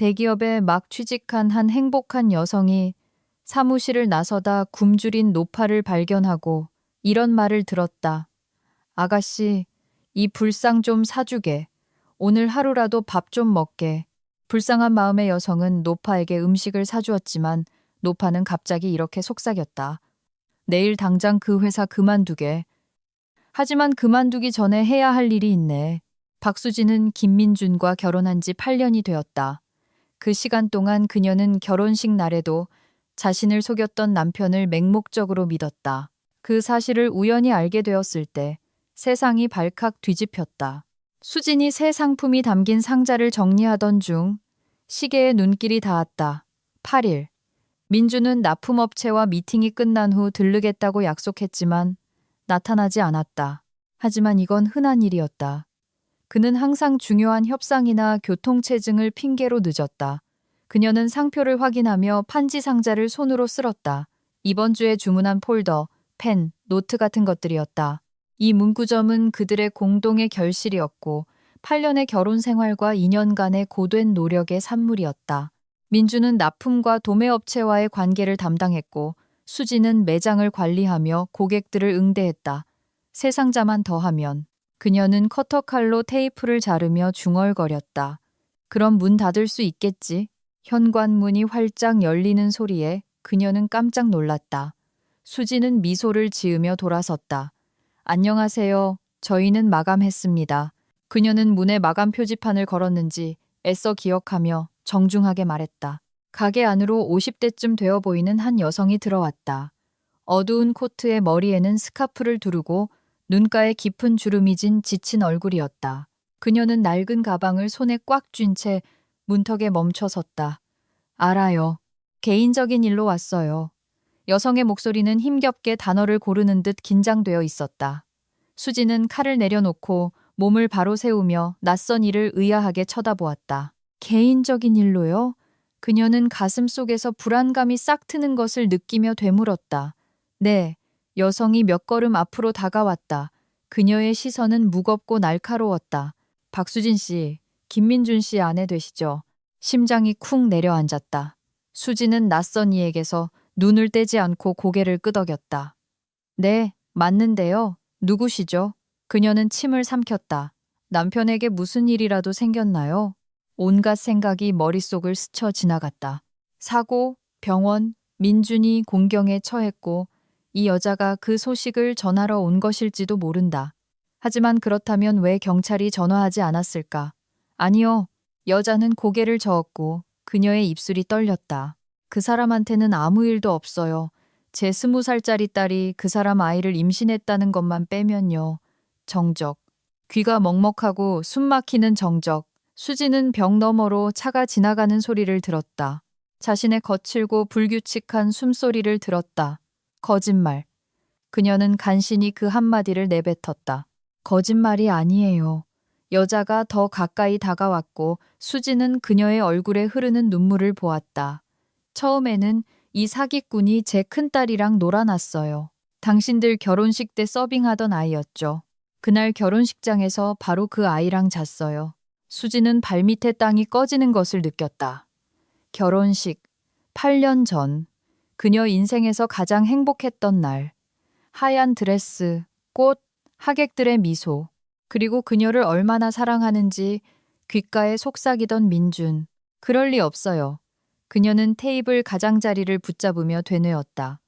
대기업에 막 취직한 한 행복한 여성이 사무실을 나서다 굶주린 노파를 발견하고 이런 말을 들었다. 아가씨, 이 불상 좀 사주게. 오늘 하루라도 밥 좀 먹게. 불쌍한 마음의 여성은 노파에게 음식을 사주었지만 노파는 갑자기 이렇게 속삭였다. 내일 당장 그 회사 그만두게. 하지만 그만두기 전에 해야 할 일이 있네. 박수진은 김민준과 결혼한 지 8년이 되었다. 그 시간 동안 그녀는 결혼식 날에도 자신을 속였던 남편을 맹목적으로 믿었다. 그 사실을 우연히 알게 되었을 때 세상이 발칵 뒤집혔다. 수진이 새 상품이 담긴 상자를 정리하던 중 시계에 눈길이 닿았다. 8일. 민주는 납품업체와 미팅이 끝난 후 들르겠다고 약속했지만 나타나지 않았다. 하지만 이건 흔한 일이었다. 그는 항상 중요한 협상이나 교통체증을 핑계로 늦었다. 그녀는 상표를 확인하며 판지 상자를 손으로 쓸었다. 이번 주에 주문한 폴더, 펜, 노트 같은 것들이었다. 이 문구점은 그들의 공동의 결실이었고 8년의 결혼 생활과 2년간의 고된 노력의 산물이었다. 민주는 납품과 도매업체와의 관계를 담당했고 수지는 매장을 관리하며 고객들을 응대했다. 세 상자만 더하면 그녀는 커터칼로 테이프를 자르며 중얼거렸다. 그럼 문 닫을 수 있겠지? 현관문이 활짝 열리는 소리에 그녀는 깜짝 놀랐다. 수지는 미소를 지으며 돌아섰다. 안녕하세요. 저희는 마감했습니다. 그녀는 문에 마감 표지판을 걸었는지 애써 기억하며 정중하게 말했다. 가게 안으로 50대쯤 되어 보이는 한 여성이 들어왔다. 어두운 코트에 머리에는 스카프를 두르고 눈가에 깊은 주름이 진 지친 얼굴이었다. 그녀는 낡은 가방을 손에 꽉 쥔 채 문턱에 멈춰 섰다. 알아요. 개인적인 일로 왔어요. 여성의 목소리는 힘겹게 단어를 고르는 듯 긴장되어 있었다. 수지는 칼을 내려놓고 몸을 바로 세우며 낯선 이를 의아하게 쳐다보았다. 개인적인 일로요? 그녀는 가슴 속에서 불안감이 싹 트는 것을 느끼며 되물었다. 네. 여성이 몇 걸음 앞으로 다가왔다. 그녀의 시선은 무겁고 날카로웠다. 박수진 씨, 김민준 씨 아내 되시죠? 심장이 쿵 내려앉았다. 수지는 낯선 이에게서 눈을 떼지 않고 고개를 끄덕였다. 네, 맞는데요. 누구시죠? 그녀는 침을 삼켰다. 남편에게 무슨 일이라도 생겼나요? 온갖 생각이 머릿속을 스쳐 지나갔다. 사고, 병원, 민준이 공경에 처했고 이 여자가 그 소식을 전하러 온 것일지도 모른다. 하지만 그렇다면 왜 경찰이 전화하지 않았을까? 아니요. 여자는 고개를 저었고 그녀의 입술이 떨렸다. 그 사람한테는 아무 일도 없어요. 제 20살짜리 딸이 그 사람 아이를 임신했다는 것만 빼면요. 정적. 귀가 먹먹하고 숨 막히는 정적. 수지는 벽 너머로 차가 지나가는 소리를 들었다. 자신의 거칠고 불규칙한 숨소리를 들었다. 거짓말. 그녀는 간신히 그 한마디를 내뱉었다. 거짓말이 아니에요. 여자가 더 가까이 다가왔고 수지는 그녀의 얼굴에 흐르는 눈물을 보았다. 처음에는 이 사기꾼이 제 큰딸이랑 놀아놨어요. 당신들 결혼식 때 서빙하던 아이였죠. 그날 결혼식장에서 바로 그 아이랑 잤어요. 수지는 발밑에 땅이 꺼지는 것을 느꼈다. 결혼식, 8년 전, 그녀 인생에서 가장 행복했던 날. 하얀 드레스, 꽃, 하객들의 미소, 그리고 그녀를 얼마나 사랑하는지 귓가에 속삭이던 민준. 그럴 리 없어요. 그녀는 테이블 가장자리를 붙잡으며 되뇌었다.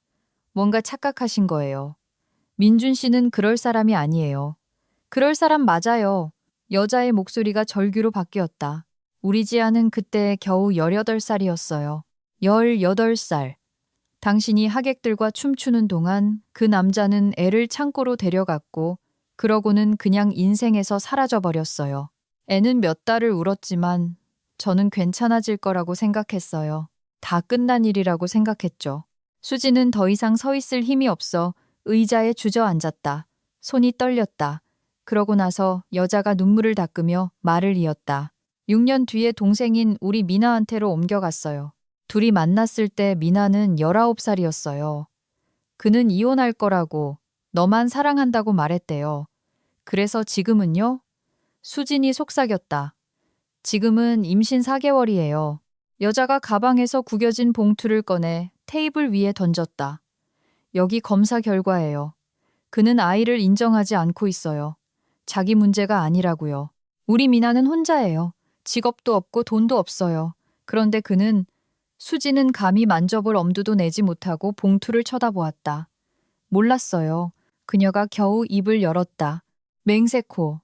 뭔가 착각하신 거예요. 민준 씨는 그럴 사람이 아니에요. 그럴 사람 맞아요. 여자의 목소리가 절규로 바뀌었다. 우리 지아는 그때 겨우 18살이었어요. 18살. 당신이 하객들과 춤추는 동안 그 남자는 애를 창고로 데려갔고 그러고는 그냥 인생에서 사라져버렸어요. 애는 몇 달을 울었지만 저는 괜찮아질 거라고 생각했어요. 다 끝난 일이라고 생각했죠. 수지는 더 이상 서 있을 힘이 없어 의자에 주저앉았다. 손이 떨렸다. 그러고 나서 여자가 눈물을 닦으며 말을 이었다. 6년 뒤에 동생인 우리 미나한테로 옮겨갔어요. 둘이 만났을 때 미나는 19살이었어요. 그는 이혼할 거라고 너만 사랑한다고 말했대요. 그래서 지금은요? 수진이 속삭였다. 지금은 임신 4개월이에요. 여자가 가방에서 구겨진 봉투를 꺼내 테이블 위에 던졌다. 여기 검사 결과예요. 그는 아이를 인정하지 않고 있어요. 자기 문제가 아니라고요. 우리 미나는 혼자예요. 직업도 없고 돈도 없어요. 그런데 그는 수지는 감히 만져볼 엄두도 내지 못하고 봉투를 쳐다보았다. 몰랐어요. 그녀가 겨우 입을 열었다. 맹세코.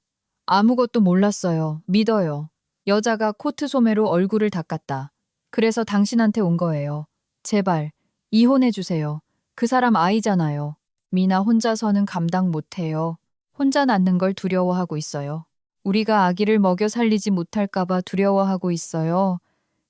아무것도 몰랐어요. 믿어요. 여자가 코트 소매로 얼굴을 닦았다. 그래서 당신한테 온 거예요. 제발 이혼해주세요. 그 사람 아이잖아요. 미나 혼자서는 감당 못해요. 혼자 낳는 걸 두려워하고 있어요. 우리가 아기를 먹여 살리지 못할까봐 두려워하고 있어요.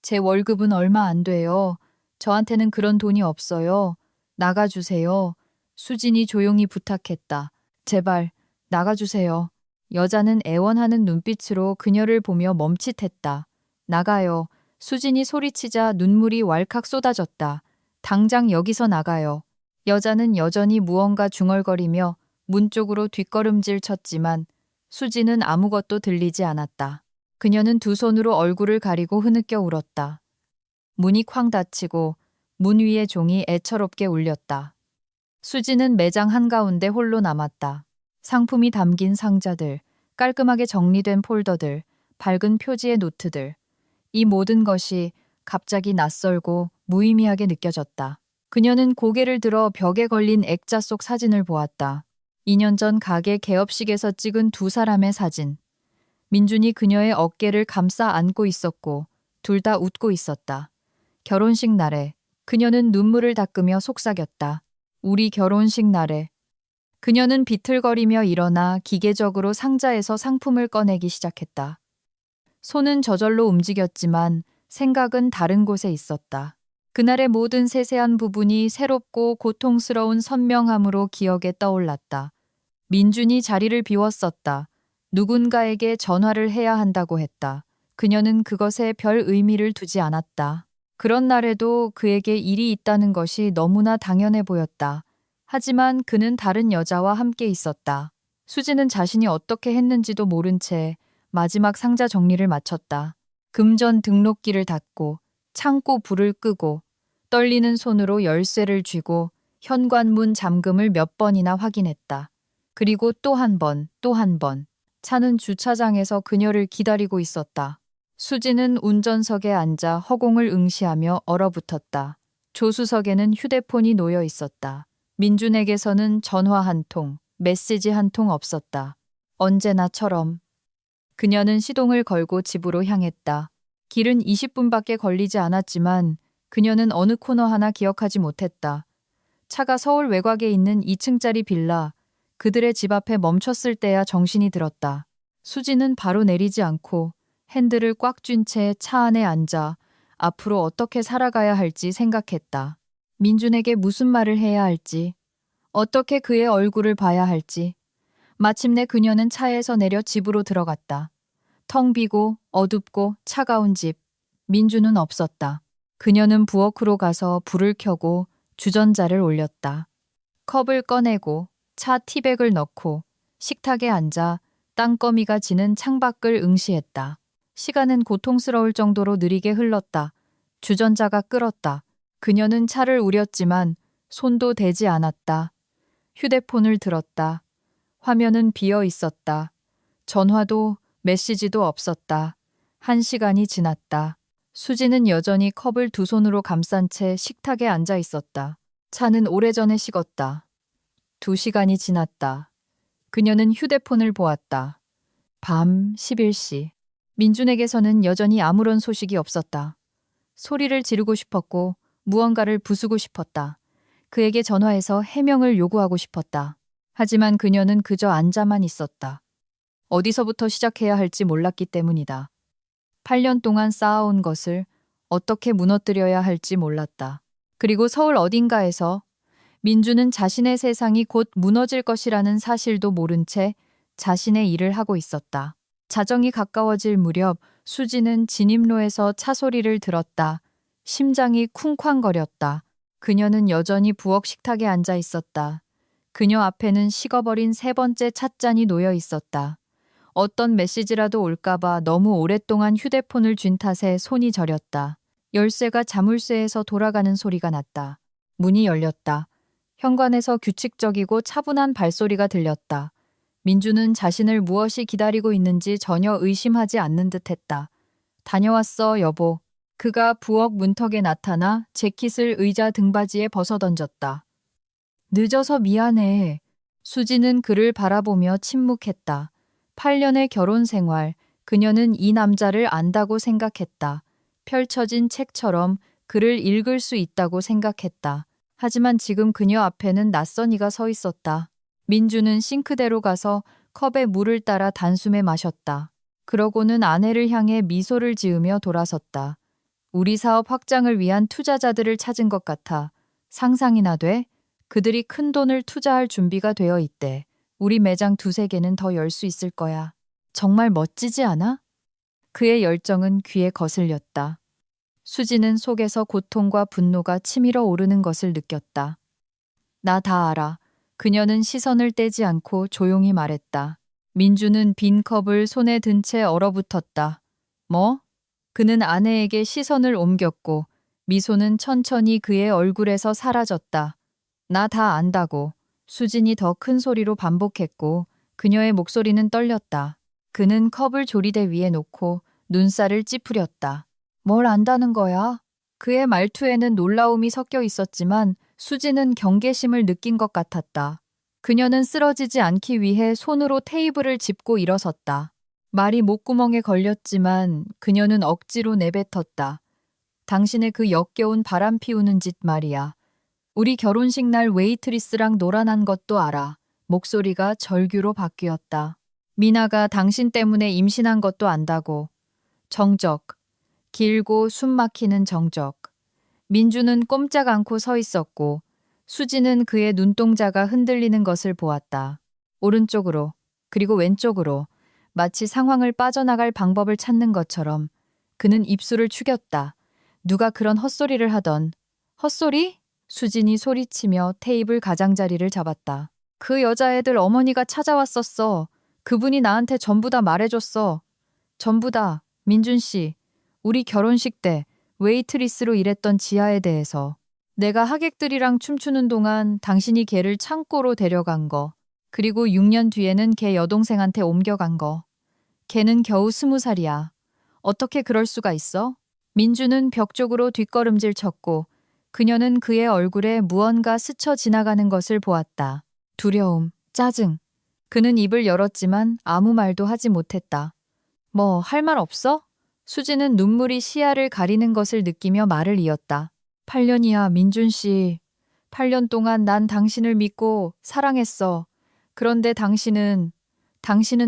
제 월급은 얼마 안 돼요. 저한테는 그런 돈이 없어요. 나가주세요. 수진이 조용히 부탁했다. 제발 나가주세요. 여자는 애원하는 눈빛으로 그녀를 보며 멈칫했다. 나가요. 수진이 소리치자 눈물이 왈칵 쏟아졌다. 당장 여기서 나가요. 여자는 여전히 무언가 중얼거리며 문 쪽으로 뒷걸음질 쳤지만 수지는 아무것도 들리지 않았다. 그녀는 두 손으로 얼굴을 가리고 흐느껴 울었다. 문이 쾅 닫히고 문 위의 종이 애처롭게 울렸다. 수지는 매장 한가운데 홀로 남았다. 상품이 담긴 상자들, 깔끔하게 정리된 폴더들, 밝은 표지의 노트들. 이 모든 것이 갑자기 낯설고 무의미하게 느껴졌다. 그녀는 고개를 들어 벽에 걸린 액자 속 사진을 보았다. 2년 전 가게 개업식에서 찍은 두 사람의 사진. 민준이 그녀의 어깨를 감싸 안고 있었고 둘 다 웃고 있었다. 결혼식 날에 그녀는 눈물을 닦으며 속삭였다. 우리 결혼식 날에. 그녀는 비틀거리며 일어나 기계적으로 상자에서 상품을 꺼내기 시작했다. 손은 저절로 움직였지만 생각은 다른 곳에 있었다. 그날의 모든 세세한 부분이 새롭고 고통스러운 선명함으로 기억에 떠올랐다. 민준이 자리를 비웠었다. 누군가에게 전화를 해야 한다고 했다. 그녀는 그것에 별 의미를 두지 않았다. 그런 날에도 그에게 일이 있다는 것이 너무나 당연해 보였다. 하지만 그는 다른 여자와 함께 있었다. 수지는 자신이 어떻게 했는지도 모른 채 마지막 상자 정리를 마쳤다. 금전 등록기를 닫고 창고 불을 끄고 떨리는 손으로 열쇠를 쥐고 현관문 잠금을 몇 번이나 확인했다. 그리고 또 한 번, 또 한 번. 차는 주차장에서 그녀를 기다리고 있었다. 수지는 운전석에 앉아 허공을 응시하며 얼어붙었다. 조수석에는 휴대폰이 놓여 있었다. 민준에게서는 전화 한 통, 메시지 한 통 없었다. 언제나처럼. 그녀는 시동을 걸고 집으로 향했다. 길은 20분밖에 걸리지 않았지만 그녀는 어느 코너 하나 기억하지 못했다. 차가 서울 외곽에 있는 2층짜리 빌라, 그들의 집 앞에 멈췄을 때야 정신이 들었다. 수지는 바로 내리지 않고 핸들을 꽉 쥔 채 차 안에 앉아 앞으로 어떻게 살아가야 할지 생각했다. 민준에게 무슨 말을 해야 할지, 어떻게 그의 얼굴을 봐야 할지. 마침내 그녀는 차에서 내려 집으로 들어갔다. 텅 비고 어둡고 차가운 집. 민준은 없었다. 그녀는 부엌으로 가서 불을 켜고 주전자를 올렸다. 컵을 꺼내고 차 티백을 넣고 식탁에 앉아 땅거미가 지는 창밖을 응시했다. 시간은 고통스러울 정도로 느리게 흘렀다. 주전자가 끓었다. 그녀는 차를 우렸지만 손도 대지 않았다. 휴대폰을 들었다. 화면은 비어 있었다. 전화도 메시지도 없었다. 1시간이 지났다. 수지는 여전히 컵을 두 손으로 감싼 채 식탁에 앉아 있었다. 차는 오래전에 식었다. 2시간이 지났다. 그녀는 휴대폰을 보았다. 밤 11시. 민준에게서는 여전히 아무런 소식이 없었다. 소리를 지르고 싶었고 무언가를 부수고 싶었다. 그에게 전화해서 해명을 요구하고 싶었다. 하지만 그녀는 그저 앉아만 있었다. 어디서부터 시작해야 할지 몰랐기 때문이다. 8년 동안 쌓아온 것을 어떻게 무너뜨려야 할지 몰랐다. 그리고 서울 어딘가에서 민주는 자신의 세상이 곧 무너질 것이라는 사실도 모른 채 자신의 일을 하고 있었다. 자정이 가까워질 무렵 수지는 진입로에서 차 소리를 들었다. 심장이 쿵쾅거렸다. 그녀는 여전히 부엌 식탁에 앉아 있었다. 그녀 앞에는 식어버린 3번째 찻잔이 놓여 있었다. 어떤 메시지라도 올까봐 너무 오랫동안 휴대폰을 쥔 탓에 손이 저렸다. 열쇠가 자물쇠에서 돌아가는 소리가 났다. 문이 열렸다. 현관에서 규칙적이고 차분한 발소리가 들렸다. 민주는 자신을 무엇이 기다리고 있는지 전혀 의심하지 않는 듯했다. 다녀왔어, 여보. 그가 부엌 문턱에 나타나 재킷을 의자 등받이에 벗어던졌다. 늦어서 미안해. 수지는 그를 바라보며 침묵했다. 8년의 결혼 생활, 그녀는 이 남자를 안다고 생각했다. 펼쳐진 책처럼 그를 읽을 수 있다고 생각했다. 하지만 지금 그녀 앞에는 낯선 이가 서 있었다. 민주는 싱크대로 가서 컵에 물을 따라 단숨에 마셨다. 그러고는 아내를 향해 미소를 지으며 돌아섰다. 우리 사업 확장을 위한 투자자들을 찾은 것 같아. 상상이나 돼? 그들이 큰 돈을 투자할 준비가 되어 있대. 우리 매장 2~3개는 더 열 수 있을 거야. 정말 멋지지 않아? 그의 열정은 귀에 거슬렸다. 수지는 속에서 고통과 분노가 치밀어 오르는 것을 느꼈다. 나 다 알아. 그녀는 시선을 떼지 않고 조용히 말했다. 민주는 빈 컵을 손에 든 채 얼어붙었다. 뭐? 그는 아내에게 시선을 옮겼고 미소는 천천히 그의 얼굴에서 사라졌다. 나 다 안다고. 수진이 더 큰 소리로 반복했고 그녀의 목소리는 떨렸다. 그는 컵을 조리대 위에 놓고 눈살을 찌푸렸다. 뭘 안다는 거야? 그의 말투에는 놀라움이 섞여 있었지만 수지는 경계심을 느낀 것 같았다. 그녀는 쓰러지지 않기 위해 손으로 테이블을 짚고 일어섰다. 말이 목구멍에 걸렸지만 그녀는 억지로 내뱉었다. 당신의 그 역겨운 바람 피우는 짓 말이야. 우리 결혼식 날 웨이트리스랑 놀아난 것도 알아. 목소리가 절규로 바뀌었다. 미나가 당신 때문에 임신한 것도 안다고. 정적. 길고 숨 막히는 정적. 민주는 꼼짝 않고 서 있었고 수지는 그의 눈동자가 흔들리는 것을 보았다. 오른쪽으로 그리고 왼쪽으로 마치 상황을 빠져나갈 방법을 찾는 것처럼 그는 입술을 축였다. 누가 그런 헛소리를 하던. 헛소리? 수진이 소리치며 테이블 가장자리를 잡았다. 그 여자애들 어머니가 찾아왔었어. 그분이 나한테 전부 다 말해줬어. 전부 다. 민준 씨. 우리 결혼식 때 웨이트리스로 일했던 지아에 대해서. 내가 하객들이랑 춤추는 동안 당신이 걔를 창고로 데려간 거. 그리고 6년 뒤에는 걔 여동생한테 옮겨간 거. 걔는 겨우 20살이야. 어떻게 그럴 수가 있어? 민주는 벽 쪽으로 뒷걸음질 쳤고 그녀는 그의 얼굴에 무언가 스쳐 지나가는 것을 보았다. 두려움, 짜증. 그는 입을 열었지만 아무 말도 하지 못했다. 뭐 할 말 없어? 수지는 눈물이 시야를 가리는 것을 느끼며 말을 이었다. 8년이야, 민준 씨. 8년 동안 난 당신을 믿고 사랑했어. 그런데 당신은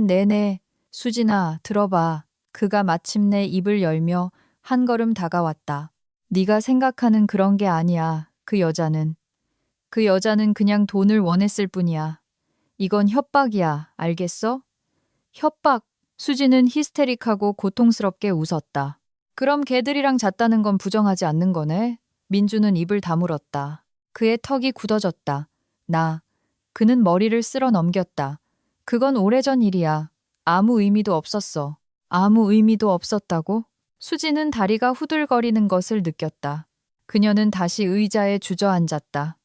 내내. 수진아, 들어봐. 그가 마침내 입을 열며 한 걸음 다가왔다. 네가 생각하는 그런 게 아니야. 그 여자는 그냥 돈을 원했을 뿐이야. 이건 협박이야. 알겠어? 협박. 수지는 히스테릭하고 고통스럽게 웃었다. 그럼 걔들이랑 잤다는 건 부정하지 않는 거네? 민주는 입을 다물었다. 그의 턱이 굳어졌다. 그는 머리를 쓸어 넘겼다. 그건 오래전 일이야. 아무 의미도 없었어. 아무 의미도 없었다고? 수지는 다리가 후들거리는 것을 느꼈다. 그녀는 다시 의자에 주저앉았다.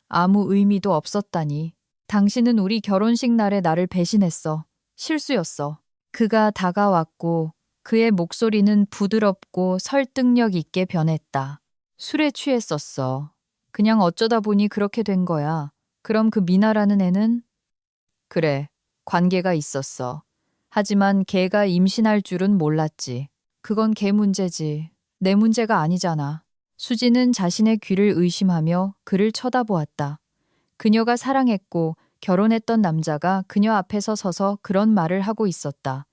아무 의미도 없었다니. 당신은 우리 결혼식 날에 나를 배신했어. 실수였어. 그가 다가왔고 그의 목소리는 부드럽고 설득력 있게 변했다. 술에 취했었어. 그냥 어쩌다 보니 그렇게 된 거야. 그럼 그 미나라는 애는? 그래, 관계가 있었어. 하지만 걔가 임신할 줄은 몰랐지. 그건 걔 문제지. 내 문제가 아니잖아. 수지는 자신의 귀를 의심하며 그를 쳐다보았다. 그녀가 사랑했고 결혼했던 남자가 그녀 앞에서 서서 그런 말을 하고 있었다.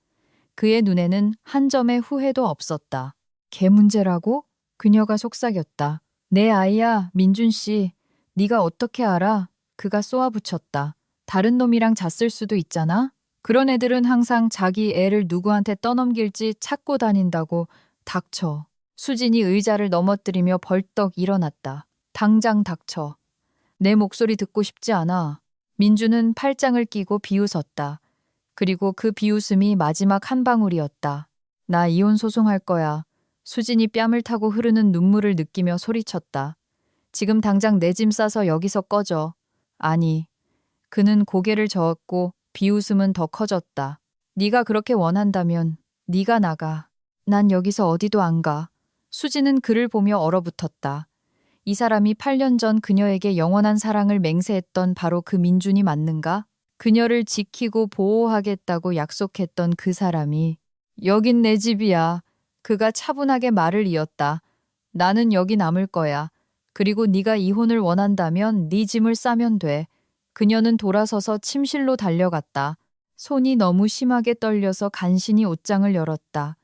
그의 눈에는 한 점의 후회도 없었다. 걔 문제라고? 그녀가 속삭였다. 내 아이야, 민준 씨. 네가 어떻게 알아? 그가 쏘아붙였다. 다른 놈이랑 잤을 수도 있잖아? 그런 애들은 항상 자기 애를 누구한테 떠넘길지 찾고 다닌다고. 닥쳐. 수진이 의자를 넘어뜨리며 벌떡 일어났다. 당장 닥쳐. 내 목소리 듣고 싶지 않아. 민주는 팔짱을 끼고 비웃었다. 그리고 그 비웃음이 마지막 한 방울이었다. 나 이혼 소송할 거야. 수진이 뺨을 타고 흐르는 눈물을 느끼며 소리쳤다. 지금 당장 내 짐 싸서 여기서 꺼져. 아니. 그는 고개를 저었고 비웃음은 더 커졌다. 네가 그렇게 원한다면 네가 나가. 난 여기서 어디도 안 가. 수지는 그를 보며 얼어붙었다. 이 사람이 8년 전 그녀에게 영원한 사랑을 맹세했던 바로 그 민준이 맞는가? 그녀를 지키고 보호하겠다고 약속했던 그 사람이. 여긴 내 집이야. 그가 차분하게 말을 이었다. 나는 여기 남을 거야. 그리고 네가 이혼을 원한다면 네 짐을 싸면 돼. 그녀는 돌아서서 침실로 달려갔다. 손이 너무 심하게 떨려서 간신히 옷장을 열었다.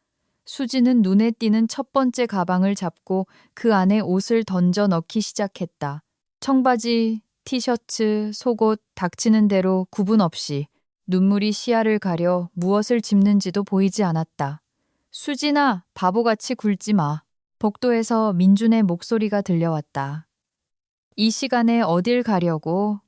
수지는 눈에 띄는 첫 번째 가방을 잡고 그 안에 옷을 던져 넣기 시작했다. 청바지, 티셔츠, 속옷, 닥치는 대로 구분 없이. 눈물이 시야를 가려 무엇을 집는지도 보이지 않았다. 수진아, 바보같이 굴지 마. 복도에서 민준의 목소리가 들려왔다. 이 시간에 어딜 가려고?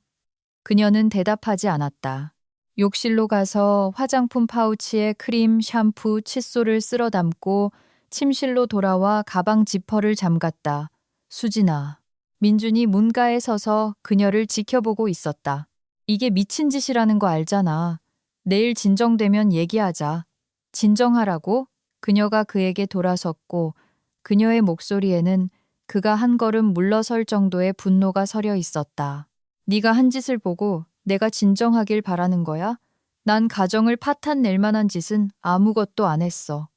그녀는 대답하지 않았다. 욕실로 가서 화장품 파우치에 크림, 샴푸, 칫솔을 쓸어 담고 침실로 돌아와 가방 지퍼를 잠갔다. 수진아. 민준이 문가에 서서 그녀를 지켜보고 있었다. 이게 미친 짓이라는 거 알잖아. 내일 진정되면 얘기하자. 진정하라고? 그녀가 그에게 돌아섰고 그녀의 목소리에는 그가 한 걸음 물러설 정도의 분노가 서려 있었다. 네가 한 짓을 보고 내가 진정하길 바라는 거야? 난 가정을 파탄 낼 만한 짓은 아무것도 안 했어.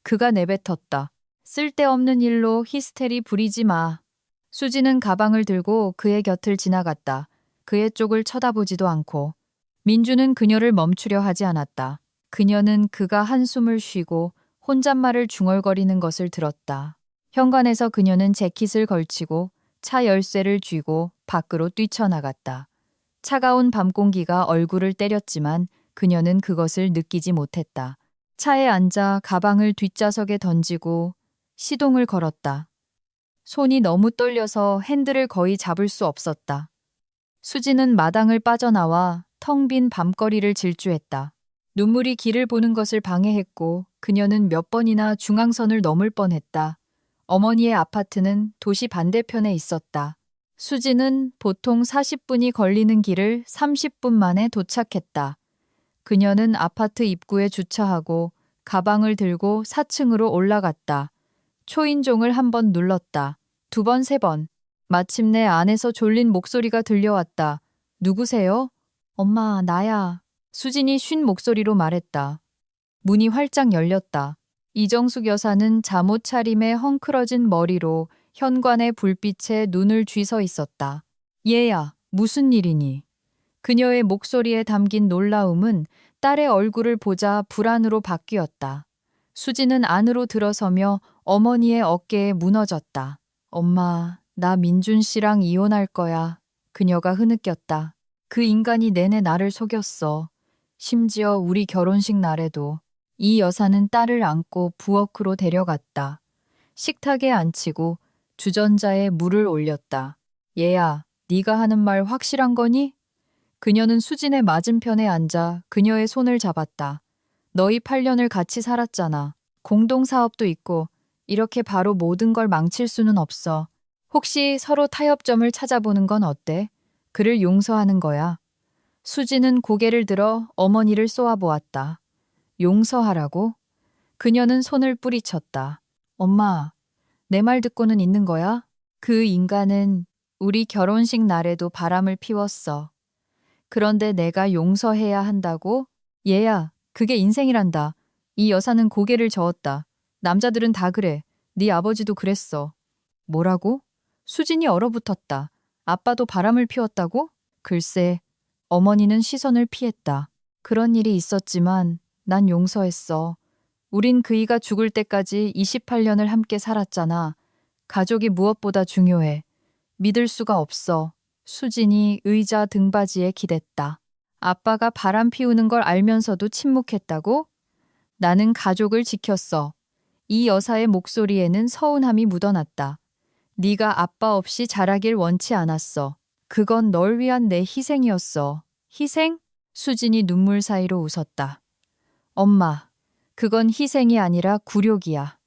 그가 내뱉었다. 쓸데없는 일로 히스테리 부리지 마. 수지는 가방을 들고 그의 곁을 지나갔다. 그의 쪽을 쳐다보지도 않고. 민주는 그녀를 멈추려 하지 않았다. 그녀는 그가 한숨을 쉬고 혼잣말을 중얼거리는 것을 들었다. 현관에서 그녀는 재킷을 걸치고 차 열쇠를 쥐고 밖으로 뛰쳐나갔다. 차가운 밤 공기가 얼굴을 때렸지만 그녀는 그것을 느끼지 못했다. 차에 앉아 가방을 뒷좌석에 던지고 시동을 걸었다. 손이 너무 떨려서 핸들을 거의 잡을 수 없었다. 수지는 마당을 빠져나와 텅 빈 밤거리를 질주했다. 눈물이 길을 보는 것을 방해했고 그녀는 몇 번이나 중앙선을 넘을 뻔했다. 어머니의 아파트는 도시 반대편에 있었다. 수지는 보통 40분이 걸리는 길을 30분 만에 도착했다. 그녀는 아파트 입구에 주차하고 가방을 들고 4층으로 올라갔다. 초인종을 한 번 눌렀다. 2번, 3번. 마침내 안에서 졸린 목소리가 들려왔다. 누구세요? 엄마, 나야. 수진이 쉰 목소리로 말했다. 문이 활짝 열렸다. 이정숙 여사는 잠옷 차림에 헝클어진 머리로 현관의 불빛에 눈을 쥐서 있었다. 얘야, 무슨 일이니? 그녀의 목소리에 담긴 놀라움은 딸의 얼굴을 보자 불안으로 바뀌었다. 수지는 안으로 들어서며 어머니의 어깨에 무너졌다. 엄마, 나 민준 씨랑 이혼할 거야. 그녀가 흐느꼈다. 그 인간이 내내 나를 속였어. 심지어 우리 결혼식 날에도. 이 여사는 딸을 안고 부엌으로 데려갔다. 식탁에 앉히고 주전자에 물을 올렸다. 얘야, 네가 하는 말 확실한 거니? 그녀는 수진의 맞은편에 앉아 그녀의 손을 잡았다. 너희 8년을 같이 살았잖아. 공동사업도 있고 이렇게 바로 모든 걸 망칠 수는 없어. 혹시 서로 타협점을 찾아보는 건 어때? 그를 용서하는 거야. 수지는 고개를 들어 어머니를 쏘아보았다. 용서하라고? 그녀는 손을 뿌리쳤다. 엄마, 내 말 듣고는 있는 거야? 그 인간은 우리 결혼식 날에도 바람을 피웠어. 그런데 내가 용서해야 한다고? 얘야, 그게 인생이란다. 이 여사는 고개를 저었다. 남자들은 다 그래. 네 아버지도 그랬어. 뭐라고? 수진이 얼어붙었다. 아빠도 바람을 피웠다고? 글쎄, 어머니는 시선을 피했다. 그런 일이 있었지만 난 용서했어. 우린 그이가 죽을 때까지 28년을 함께 살았잖아. 가족이 무엇보다 중요해. 믿을 수가 없어. 수진이 의자 등받이에 기댔다. 아빠가 바람 피우는 걸 알면서도 침묵했다고? 나는 가족을 지켰어. 이 여사의 목소리에는 서운함이 묻어났다. 네가 아빠 없이 자라길 원치 않았어. 그건 널 위한 내 희생이었어. 희생? 수진이 눈물 사이로 웃었다. 엄마, 그건 희생이 아니라 굴욕이야.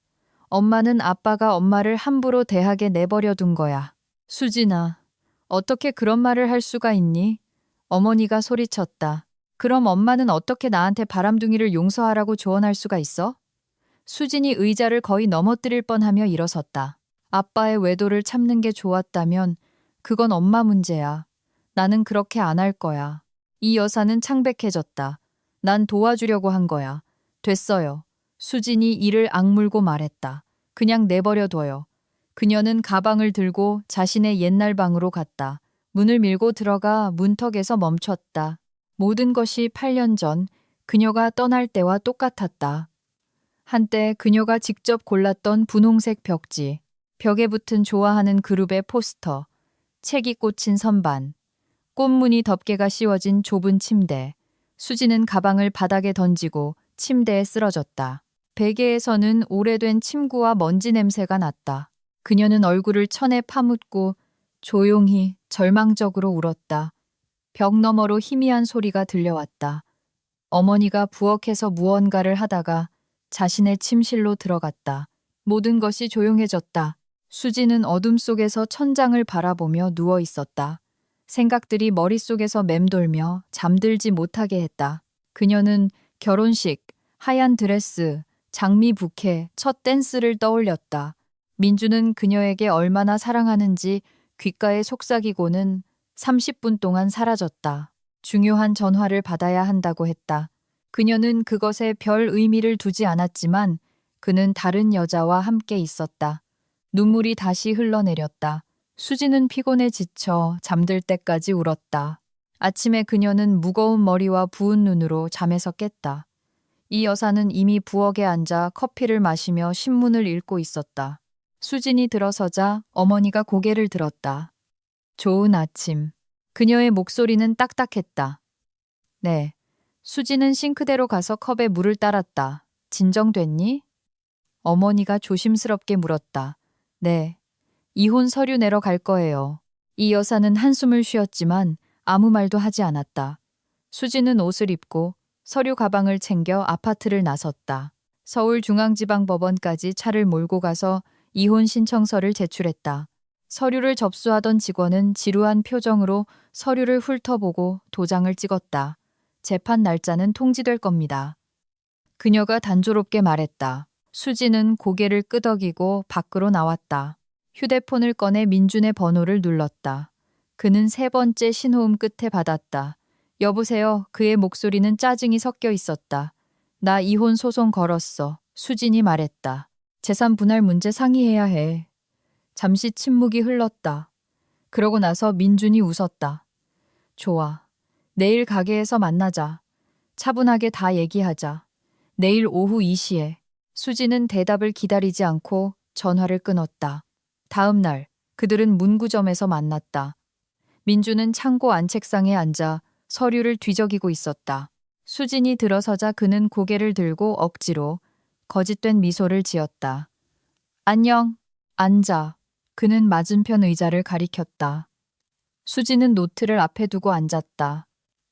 엄마는 아빠가 엄마를 함부로 대학에 내버려 둔 거야. 수진아, 어떻게 그런 말을 할 수가 있니? 어머니가 소리쳤다. 그럼 엄마는 어떻게 나한테 바람둥이를 용서하라고 조언할 수가 있어? 수진이 의자를 거의 넘어뜨릴 뻔하며 일어섰다. 아빠의 외도를 참는 게 좋았다면 그건 엄마 문제야. 나는 그렇게 안 할 거야. 이 여사는 창백해졌다. 난 도와주려고 한 거야. 됐어요. 수진이 이를 악물고 말했다. 그냥 내버려둬요. 그녀는 가방을 들고 자신의 옛날 방으로 갔다. 문을 밀고 들어가 문턱에서 멈췄다. 모든 것이 8년 전 그녀가 떠날 때와 똑같았다. 한때 그녀가 직접 골랐던 분홍색 벽지, 벽에 붙은 좋아하는 그룹의 포스터, 책이 꽂힌 선반, 꽃무늬 덮개가 씌워진 좁은 침대. 수지는 가방을 바닥에 던지고 침대에 쓰러졌다. 베개에서는 오래된 침구와 먼지 냄새가 났다. 그녀는 얼굴을 천에 파묻고 조용히 절망적으로 울었다. 벽 너머로 희미한 소리가 들려왔다. 어머니가 부엌에서 무언가를 하다가 자신의 침실로 들어갔다. 모든 것이 조용해졌다. 수지는 어둠 속에서 천장을 바라보며 누워 있었다. 생각들이 머릿속에서 맴돌며 잠들지 못하게 했다. 그녀는 결혼식, 하얀 드레스, 장미 부케, 첫 댄스를 떠올렸다. 민주는 그녀에게 얼마나 사랑하는지 귓가에 속삭이고는 30분 동안 사라졌다. 중요한 전화를 받아야 한다고 했다. 그녀는 그것에 별 의미를 두지 않았지만 그는 다른 여자와 함께 있었다. 눈물이 다시 흘러내렸다. 수지는 피곤에 지쳐 잠들 때까지 울었다. 아침에 그녀는 무거운 머리와 부은 눈으로 잠에서 깼다. 이 여사는 이미 부엌에 앉아 커피를 마시며 신문을 읽고 있었다. 수진이 들어서자 어머니가 고개를 들었다. 좋은 아침. 그녀의 목소리는 딱딱했다. 네. 수지는 싱크대로 가서 컵에 물을 따랐다. 진정됐니? 어머니가 조심스럽게 물었다. 네. 이혼 서류 내러 갈 거예요. 이 여사는 한숨을 쉬었지만 아무 말도 하지 않았다. 수지는 옷을 입고 서류 가방을 챙겨 아파트를 나섰다. 서울중앙지방법원까지 차를 몰고 가서 이혼 신청서를 제출했다. 서류를 접수하던 직원은 지루한 표정으로 서류를 훑어보고 도장을 찍었다. 재판 날짜는 통지될 겁니다. 그녀가 단조롭게 말했다. 수지는 고개를 끄덕이고 밖으로 나왔다. 휴대폰을 꺼내 민준의 번호를 눌렀다. 그는 세 번째 신호음 끝에 받았다. 여보세요. 그의 목소리는 짜증이 섞여 있었다. 나 이혼 소송 걸었어. 수진이 말했다. 재산 분할 문제 상의해야 해. 잠시 침묵이 흘렀다. 그러고 나서 민준이 웃었다. 좋아. 내일 가게에서 만나자. 차분하게 다 얘기하자. 내일 오후 2시에. 수지는 대답을 기다리지 않고 전화를 끊었다. 다음 날 그들은 문구점에서 만났다. 민주는 창고 안책상에 앉아 서류를 뒤적이고 있었다. 수진이 들어서자 그는 고개를 들고 억지로 거짓된 미소를 지었다. 안녕. 앉아. 그는 맞은편 의자를 가리켰다. 수지는 노트를 앞에 두고 앉았다.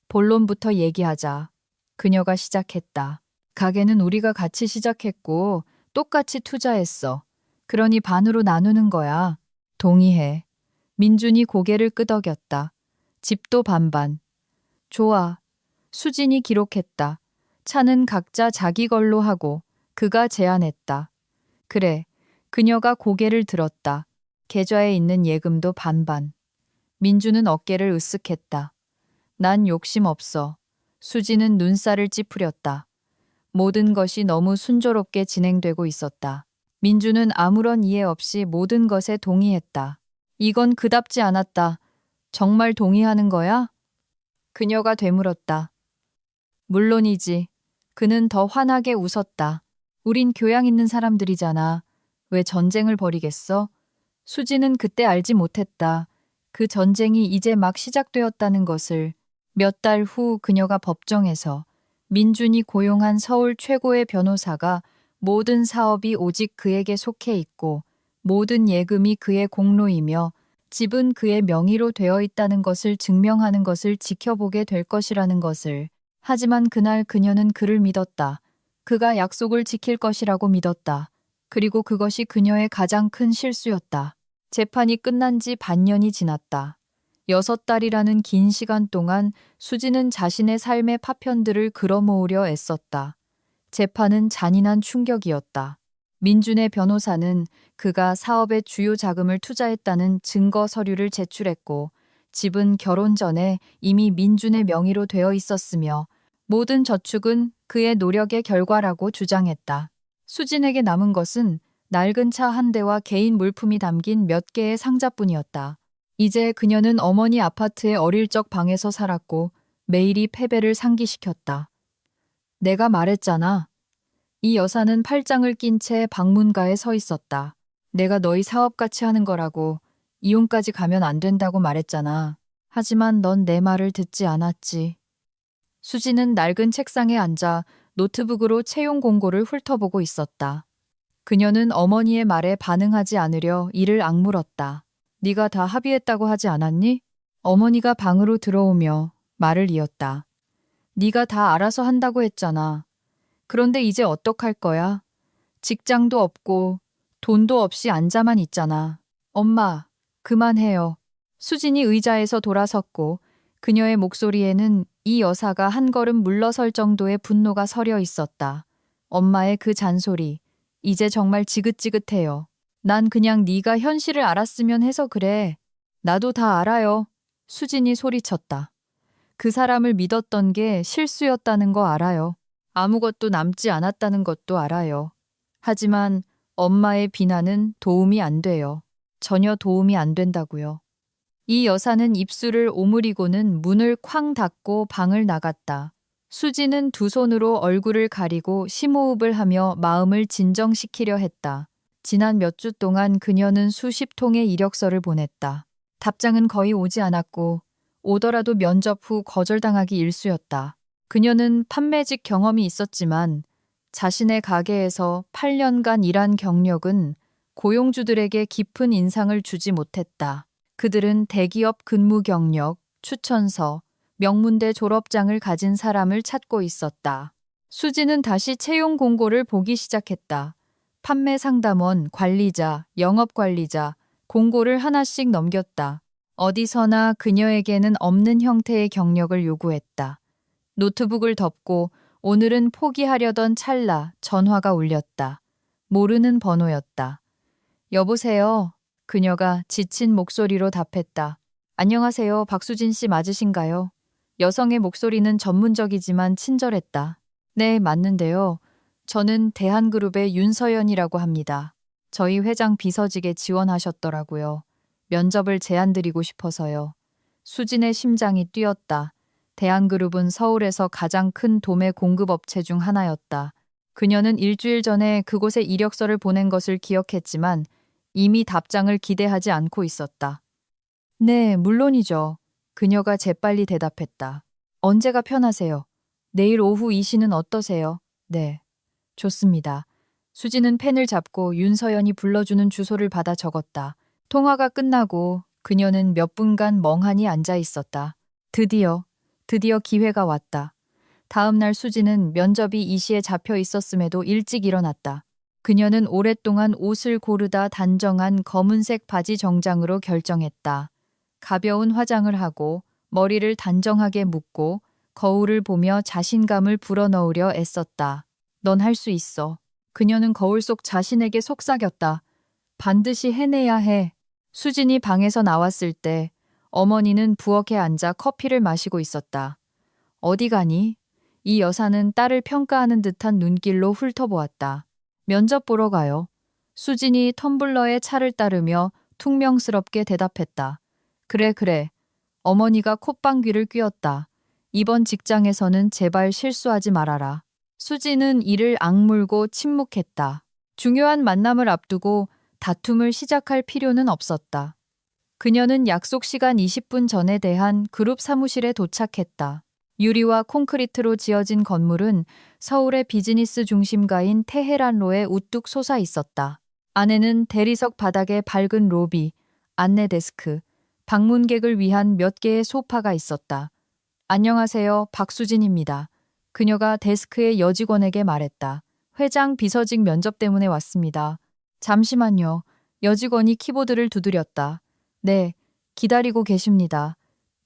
본론부터 얘기하자. 그녀가 시작했다. 가게는 우리가 같이 시작했고 똑같이 투자했어. 그러니 반으로 나누는 거야. 동의해. 민준이 고개를 끄덕였다. 집도 반반. 좋아. 수진이 기록했다. 차는 각자 자기 걸로 하고 그가 제안했다. 그래. 그녀가 고개를 들었다. 계좌에 있는 예금도 반반. 민주는 어깨를 으쓱했다. 난 욕심 없어. 수지는 눈살을 찌푸렸다. 모든 것이 너무 순조롭게 진행되고 있었다. 민주는 아무런 이해 없이 모든 것에 동의했다. 이건 그답지 않았다. 정말 동의하는 거야? 그녀가 되물었다. 물론이지. 그는 더 환하게 웃었다. 우린 교양 있는 사람들이잖아. 왜 전쟁을 벌이겠어? 수지는 그때 알지 못했다. 그 전쟁이 이제 막 시작되었다는 것을. 몇 달 후 그녀가 법정에서 민준이 고용한 서울 최고의 변호사가 모든 사업이 오직 그에게 속해 있고 모든 예금이 그의 공로이며 집은 그의 명의로 되어 있다는 것을 증명하는 것을 지켜보게 될 것이라는 것을. 하지만 그날 그녀는 그를 믿었다. 그가 약속을 지킬 것이라고 믿었다. 그리고 그것이 그녀의 가장 큰 실수였다. 재판이 끝난 지 반년이 지났다. 6달이라는 긴 시간 동안 수지는 자신의 삶의 파편들을 끌어모으려 애썼다. 재판은 잔인한 충격이었다. 민준의 변호사는 그가 사업에 주요 자금을 투자했다는 증거 서류를 제출했고, 집은 결혼 전에 이미 민준의 명의로 되어 있었으며 모든 저축은 그의 노력의 결과라고 주장했다. 수진에게 남은 것은 낡은 차 한 대와 개인 물품이 담긴 몇 개의 상자뿐이었다. 이제 그녀는 어머니 아파트의 어릴 적 방에서 살았고 매일이 패배를 상기시켰다. 내가 말했잖아. 이 여사는 팔짱을 낀 채 방문가에 서 있었다. 내가 너희 사업같이 하는 거라고, 이혼까지 가면 안 된다고 말했잖아. 하지만 넌 내 말을 듣지 않았지. 수지는 낡은 책상에 앉아 노트북으로 채용 공고를 훑어보고 있었다. 그녀는 어머니의 말에 반응하지 않으려 이를 악물었다. 네가 다 합의했다고 하지 않았니? 어머니가 방으로 들어오며 말을 이었다. 네가 다 알아서 한다고 했잖아. 그런데 이제 어떡할 거야? 직장도 없고 돈도 없이 앉아만 있잖아. 엄마, 그만해요. 수진이 의자에서 돌아섰고 그녀의 목소리에는 이 여사가 한 걸음 물러설 정도의 분노가 서려 있었다. 엄마의 그 잔소리, 이제 정말 지긋지긋해요. 난 그냥 네가 현실을 알았으면 해서 그래. 나도 다 알아요. 수진이 소리쳤다. 그 사람을 믿었던 게 실수였다는 거 알아요. 아무것도 남지 않았다는 것도 알아요. 하지만 엄마의 비난은 도움이 안 돼요. 전혀 도움이 안 된다고요. 이 여사는 입술을 오므리고는 문을 쾅 닫고 방을 나갔다. 수지는 두 손으로 얼굴을 가리고 심호흡을 하며 마음을 진정시키려 했다. 지난 몇 주 동안 그녀는 수십 통의 이력서를 보냈다. 답장은 거의 오지 않았고 오더라도 면접 후 거절당하기 일쑤였다. 그녀는 판매직 경험이 있었지만 자신의 가게에서 8년간 일한 경력은 고용주들에게 깊은 인상을 주지 못했다. 그들은 대기업 근무 경력, 추천서, 명문대 졸업장을 가진 사람을 찾고 있었다. 수지는 다시 채용 공고를 보기 시작했다. 판매 상담원, 관리자, 영업관리자, 공고를 하나씩 넘겼다. 어디서나 그녀에게는 없는 형태의 경력을 요구했다. 노트북을 덮고 오늘은 포기하려던 찰나 전화가 울렸다. 모르는 번호였다. 여보세요. 그녀가 지친 목소리로 답했다. 안녕하세요. 박수진 씨 맞으신가요? 여성의 목소리는 전문적이지만 친절했다. 네, 맞는데요. 저는 대한그룹의 윤서연이라고 합니다. 저희 회장 비서직에 지원하셨더라고요. 면접을 제안드리고 싶어서요. 수진의 심장이 뛰었다. 대한그룹은 서울에서 가장 큰 도매 공급업체 중 하나였다. 그녀는 일주일 전에 그곳에 이력서를 보낸 것을 기억했지만 이미 답장을 기대하지 않고 있었다. 네, 물론이죠. 그녀가 재빨리 대답했다. 언제가 편하세요? 내일 오후 2시는 어떠세요? 네, 좋습니다. 수지는 펜을 잡고 윤서연이 불러주는 주소를 받아 적었다. 통화가 끝나고 그녀는 몇 분간 멍하니 앉아 있었다. 드디어 기회가 왔다. 다음 날 수지는 면접이 2시에 잡혀 있었음에도 일찍 일어났다. 그녀는 오랫동안 옷을 고르다 단정한 검은색 바지 정장으로 결정했다. 가벼운 화장을 하고 머리를 단정하게 묶고 거울을 보며 자신감을 불어넣으려 애썼다. 넌 할 수 있어. 그녀는 거울 속 자신에게 속삭였다. 반드시 해내야 해. 수진이 방에서 나왔을 때 어머니는 부엌에 앉아 커피를 마시고 있었다. 어디 가니? 이 여사는 딸을 평가하는 듯한 눈길로 훑어보았다. 면접 보러 가요. 수진이 텀블러에 차를 따르며 퉁명스럽게 대답했다. 그래. 어머니가 콧방귀를 뀌었다. 이번 직장에서는 제발 실수하지 말아라. 수진은 이를 악물고 침묵했다. 중요한 만남을 앞두고 다툼을 시작할 필요는 없었다. 그녀는 약속 시간 20분 전에 대한 그룹 사무실에 도착했다. 유리와 콘크리트로 지어진 건물은 서울의 비즈니스 중심가인 테헤란로에 우뚝 솟아 있었다. 안에는 대리석 바닥에 밝은 로비, 안내 데스크, 방문객을 위한 몇 개의 소파가 있었다. 안녕하세요, 박수진입니다. 그녀가 데스크의 여직원에게 말했다. 회장 비서직 면접 때문에 왔습니다. 잠시만요. 여직원이 키보드를 두드렸다. 네, 기다리고 계십니다.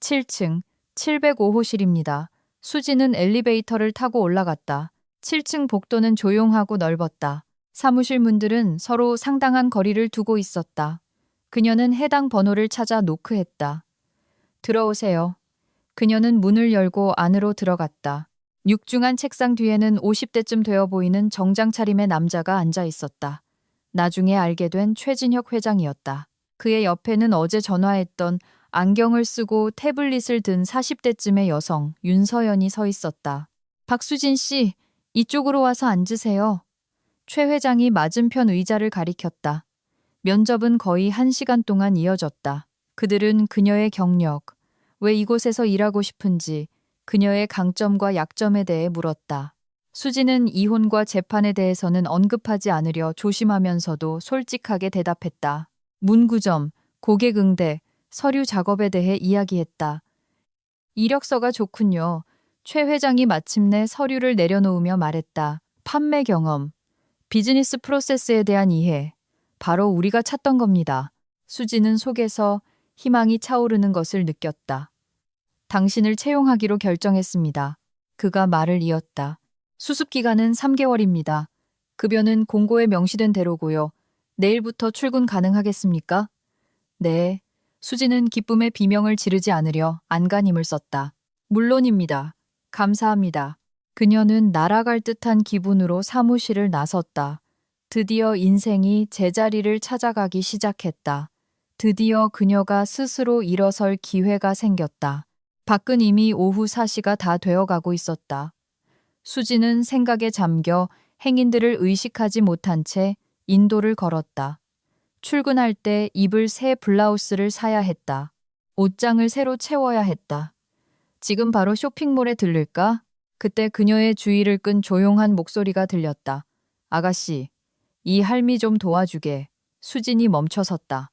7층, 705호실입니다. 수지는 엘리베이터를 타고 올라갔다. 7층 복도는 조용하고 넓었다. 사무실 문들은 서로 상당한 거리를 두고 있었다. 그녀는 해당 번호를 찾아 노크했다. 들어오세요. 그녀는 문을 열고 안으로 들어갔다. 육중한 책상 뒤에는 50대쯤 되어 보이는 정장 차림의 남자가 앉아 있었다. 나중에 알게 된 최진혁 회장이었다. 그의 옆에는 어제 전화했던 안경을 쓰고 태블릿을 든 40대쯤의 여성 윤서연이 서 있었다. 박수진 씨, 이쪽으로 와서 앉으세요. 최 회장이 맞은편 의자를 가리켰다. 면접은 거의 1시간 동안 이어졌다. 그들은 그녀의 경력, 왜 이곳에서 일하고 싶은지, 그녀의 강점과 약점에 대해 물었다. 수지는 이혼과 재판에 대해서는 언급하지 않으려 조심하면서도 솔직하게 대답했다. 문구점, 고객 응대, 서류 작업에 대해 이야기했다. 이력서가 좋군요. 최 회장이 마침내 서류를 내려놓으며 말했다. 판매 경험, 비즈니스 프로세스에 대한 이해, 바로 우리가 찾던 겁니다. 수지는 속에서 희망이 차오르는 것을 느꼈다. 당신을 채용하기로 결정했습니다. 그가 말을 이었다. 수습기간은 3개월입니다. 급여는 공고에 명시된 대로고요. 내일부터 출근 가능하겠습니까? 네. 수지는 기쁨의 비명을 지르지 않으려 안간힘을 썼다. 물론입니다. 감사합니다. 그녀는 날아갈 듯한 기분으로 사무실을 나섰다. 드디어 인생이 제자리를 찾아가기 시작했다. 드디어 그녀가 스스로 일어설 기회가 생겼다. 밖은 이미 오후 4시가 다 되어가고 있었다. 수지는 생각에 잠겨 행인들을 의식하지 못한 채 인도를 걸었다. 출근할 때 입을 새 블라우스를 사야 했다. 옷장을 새로 채워야 했다. 지금 바로 쇼핑몰에 들를까? 그때 그녀의 주의를 끈 조용한 목소리가 들렸다. 아가씨, 이 할미 좀 도와주게. 수진이 멈춰섰다.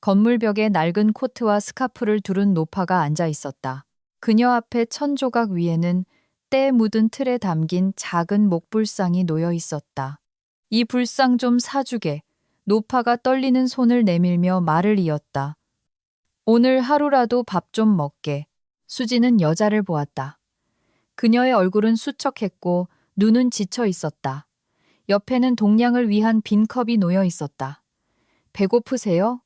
건물 벽에 낡은 코트와 스카프를 두른 노파가 앉아 있었다. 그녀 앞에 천조각 위에는 때 묻은 틀에 담긴 작은 목불상이 놓여 있었다. 이 불상 좀 사주게. 노파가 떨리는 손을 내밀며 말을 이었다. 오늘 하루라도 밥 좀 먹게. 수지는 여자를 보았다. 그녀의 얼굴은 수척했고 눈은 지쳐 있었다. 옆에는 동량을 위한 빈 컵이 놓여 있었다. 배고프세요?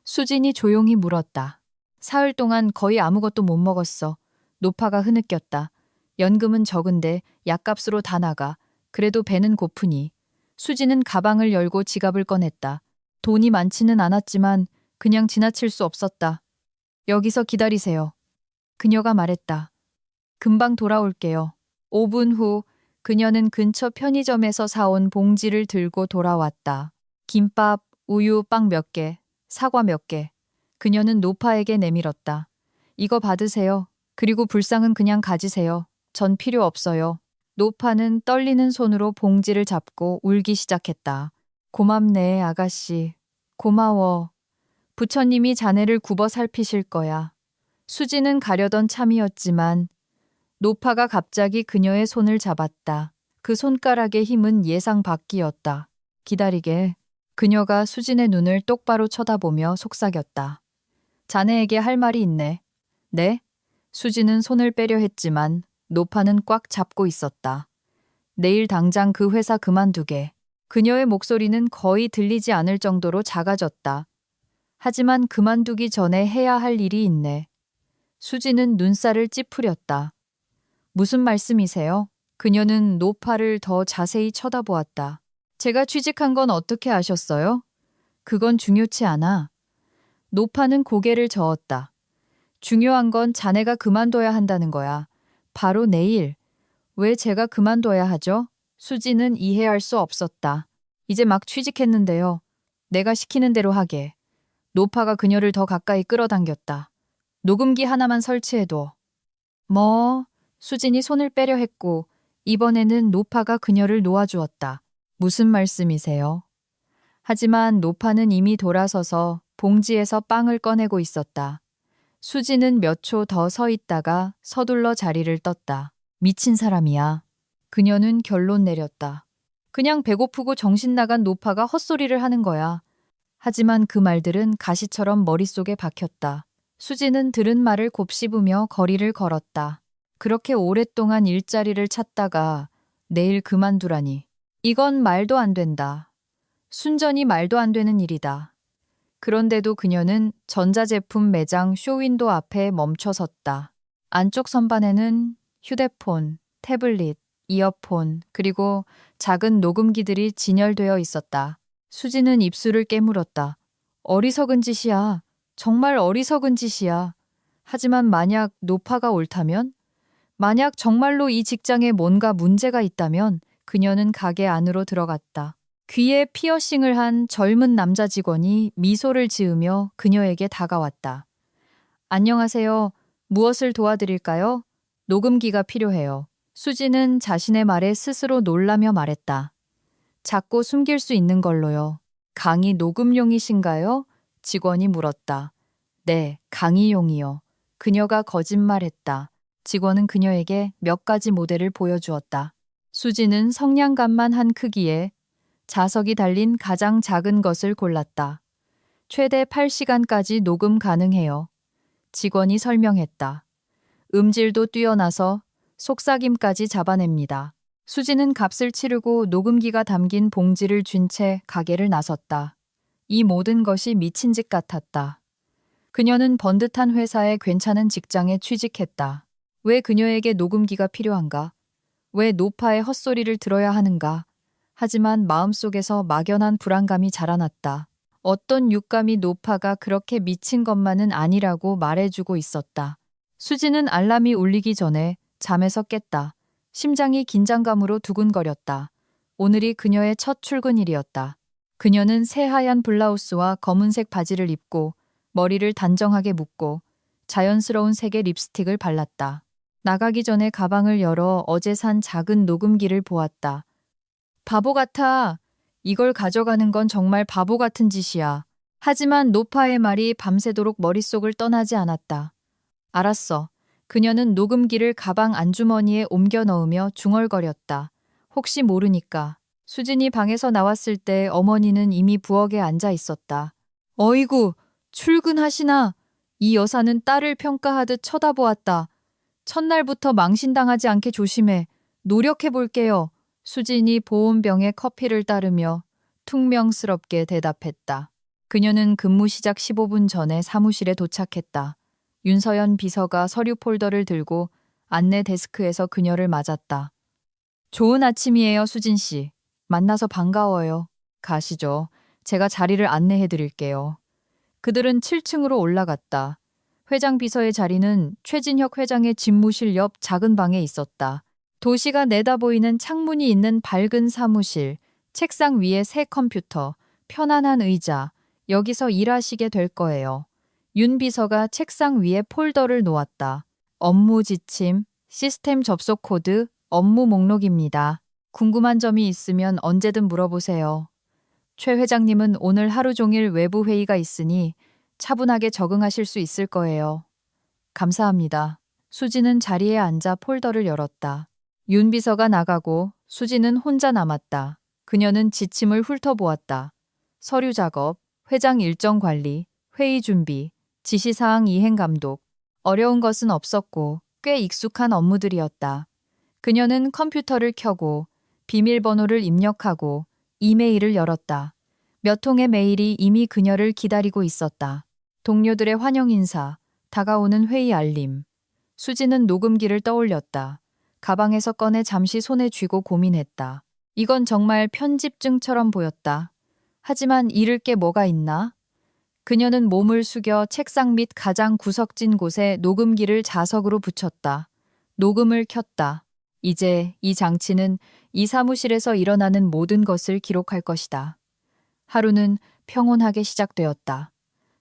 수진이 조용히 물었다. 사흘 동안 거의 아무것도 못 먹었어. 노파가 흐느꼈다. 연금은 적은데 약값으로 다 나가. 그래도 배는 고프니. 수지는 가방을 열고 지갑을 꺼냈다. 돈이 많지는 않았지만 그냥 지나칠 수 없었다. 여기서 기다리세요. 그녀가 말했다. 금방 돌아올게요. 5분 후 그녀는 근처 편의점에서 사온 봉지를 들고 돌아왔다. 김밥, 우유, 빵 몇 개, 사과 몇 개. 그녀는 노파에게 내밀었다. 이거 받으세요. 그리고 불상은 그냥 가지세요. 전 필요 없어요. 노파는 떨리는 손으로 봉지를 잡고 울기 시작했다. 고맙네, 아가씨. 고마워. 부처님이 자네를 굽어 살피실 거야. 수지는 가려던 참이었지만 노파가 갑자기 그녀의 손을 잡았다. 그 손가락의 힘은 예상 밖이었다. 기다리게. 그녀가 수진의 눈을 똑바로 쳐다보며 속삭였다. 자네에게 할 말이 있네. 네? 수지는 손을 빼려 했지만 노파는 꽉 잡고 있었다. 내일 당장 그 회사 그만두게. 그녀의 목소리는 거의 들리지 않을 정도로 작아졌다. 하지만 그만두기 전에 해야 할 일이 있네. 수지는 눈살을 찌푸렸다. 무슨 말씀이세요? 그녀는 노파를 더 자세히 쳐다보았다. 제가 취직한 건 어떻게 아셨어요? 그건 중요치 않아. 노파는 고개를 저었다. 중요한 건 자네가 그만둬야 한다는 거야. 바로 내일. 왜 제가 그만둬야 하죠? 수지는 이해할 수 없었다. 이제 막 취직했는데요. 내가 시키는 대로 하게. 노파가 그녀를 더 가까이 끌어당겼다. 녹음기 하나만 설치해둬. 뭐? 수진이 손을 빼려 했고 이번에는 노파가 그녀를 놓아주었다. 무슨 말씀이세요? 하지만 노파는 이미 돌아서서 봉지에서 빵을 꺼내고 있었다. 수지는 몇 초 더 서 있다가 서둘러 자리를 떴다. 미친 사람이야. 그녀는 결론 내렸다. 그냥 배고프고 정신 나간 노파가 헛소리를 하는 거야. 하지만 그 말들은 가시처럼 머릿속에 박혔다. 수지는 들은 말을 곱씹으며 거리를 걸었다. 그렇게 오랫동안 일자리를 찾다가 내일 그만두라니. 이건 말도 안 된다. 순전히 말도 안 되는 일이다. 그런데도 그녀는 전자제품 매장 쇼윈도 앞에 멈춰 섰다. 안쪽 선반에는 휴대폰, 태블릿, 이어폰, 그리고 작은 녹음기들이 진열되어 있었다. 수지는 입술을 깨물었다. 어리석은 짓이야. 정말 어리석은 짓이야. 하지만 만약 노파가 옳다면? 만약 정말로 이 직장에 뭔가 문제가 있다면 그녀는 가게 안으로 들어갔다. 귀에 피어싱을 한 젊은 남자 직원이 미소를 지으며 그녀에게 다가왔다. 안녕하세요. 무엇을 도와드릴까요? 녹음기가 필요해요. 수지는 자신의 말에 스스로 놀라며 말했다. 작고 숨길 수 있는 걸로요. 강의 녹음용이신가요? 직원이 물었다. 네, 강의용이요. 그녀가 거짓말했다. 직원은 그녀에게 몇 가지 모델을 보여주었다. 수지는 성냥갑만 한 크기에 자석이 달린 가장 작은 것을 골랐다. 최대 8시간까지 녹음 가능해요. 직원이 설명했다. 음질도 뛰어나서 속삭임까지 잡아냅니다. 수지는 값을 치르고 녹음기가 담긴 봉지를 쥔 채 가게를 나섰다. 이 모든 것이 미친 짓 같았다. 그녀는 번듯한 회사에 괜찮은 직장에 취직했다. 왜 그녀에게 녹음기가 필요한가? 왜 노파의 헛소리를 들어야 하는가? 하지만 마음속에서 막연한 불안감이 자라났다. 어떤 육감이 노파가 그렇게 미친 것만은 아니라고 말해주고 있었다. 수지는 알람이 울리기 전에 잠에서 깼다. 심장이 긴장감으로 두근거렸다. 오늘이 그녀의 첫 출근일이었다. 그녀는 새하얀 블라우스와 검은색 바지를 입고 머리를 단정하게 묶고 자연스러운 색의 립스틱을 발랐다. 나가기 전에 가방을 열어 어제 산 작은 녹음기를 보았다. 바보 같아. 이걸 가져가는 건 정말 바보 같은 짓이야. 하지만 노파의 말이 밤새도록 머릿속을 떠나지 않았다. 알았어. 그녀는 녹음기를 가방 안주머니에 옮겨 넣으며 중얼거렸다. 혹시 모르니까. 수진이 방에서 나왔을 때 어머니는 이미 부엌에 앉아 있었다. 어이구, 출근하시나? 이 여사는 딸을 평가하듯 쳐다보았다. 첫날부터 망신당하지 않게 조심해. 노력해볼게요. 수진이 보온병에 커피를 따르며 퉁명스럽게 대답했다. 그녀는 근무 시작 15분 전에 사무실에 도착했다. 윤서연 비서가 서류 폴더를 들고 안내 데스크에서 그녀를 맞았다. 좋은 아침이에요, 수진 씨. 만나서 반가워요. 가시죠. 제가 자리를 안내해 드릴게요. 그들은 7층으로 올라갔다. 회장 비서의 자리는 최진혁 회장의 집무실 옆 작은 방에 있었다. 도시가 내다보이는 창문이 있는 밝은 사무실, 책상 위에 새 컴퓨터, 편안한 의자, 여기서 일하시게 될 거예요. 윤 비서가 책상 위에 폴더를 놓았다. 업무 지침, 시스템 접속 코드, 업무 목록입니다. 궁금한 점이 있으면 언제든 물어보세요. 최 회장님은 오늘 하루 종일 외부 회의가 있으니 차분하게 적응하실 수 있을 거예요. 감사합니다. 수지는 자리에 앉아 폴더를 열었다. 윤 비서가 나가고 수지는 혼자 남았다. 그녀는 지침을 훑어보았다. 서류 작업, 회장 일정 관리, 회의 준비, 지시사항 이행 감독. 어려운 것은 없었고 꽤 익숙한 업무들이었다. 그녀는 컴퓨터를 켜고 비밀번호를 입력하고 이메일을 열었다. 몇 통의 메일이 이미 그녀를 기다리고 있었다. 동료들의 환영 인사, 다가오는 회의 알림. 수지는 녹음기를 떠올렸다. 가방에서 꺼내 잠시 손에 쥐고 고민했다. 이건 정말 편집증처럼 보였다. 하지만 잃을 게 뭐가 있나? 그녀는 몸을 숙여 책상 밑 가장 구석진 곳에 녹음기를 자석으로 붙였다. 녹음을 켰다. 이제 이 장치는 이 사무실에서 일어나는 모든 것을 기록할 것이다. 하루는 평온하게 시작되었다.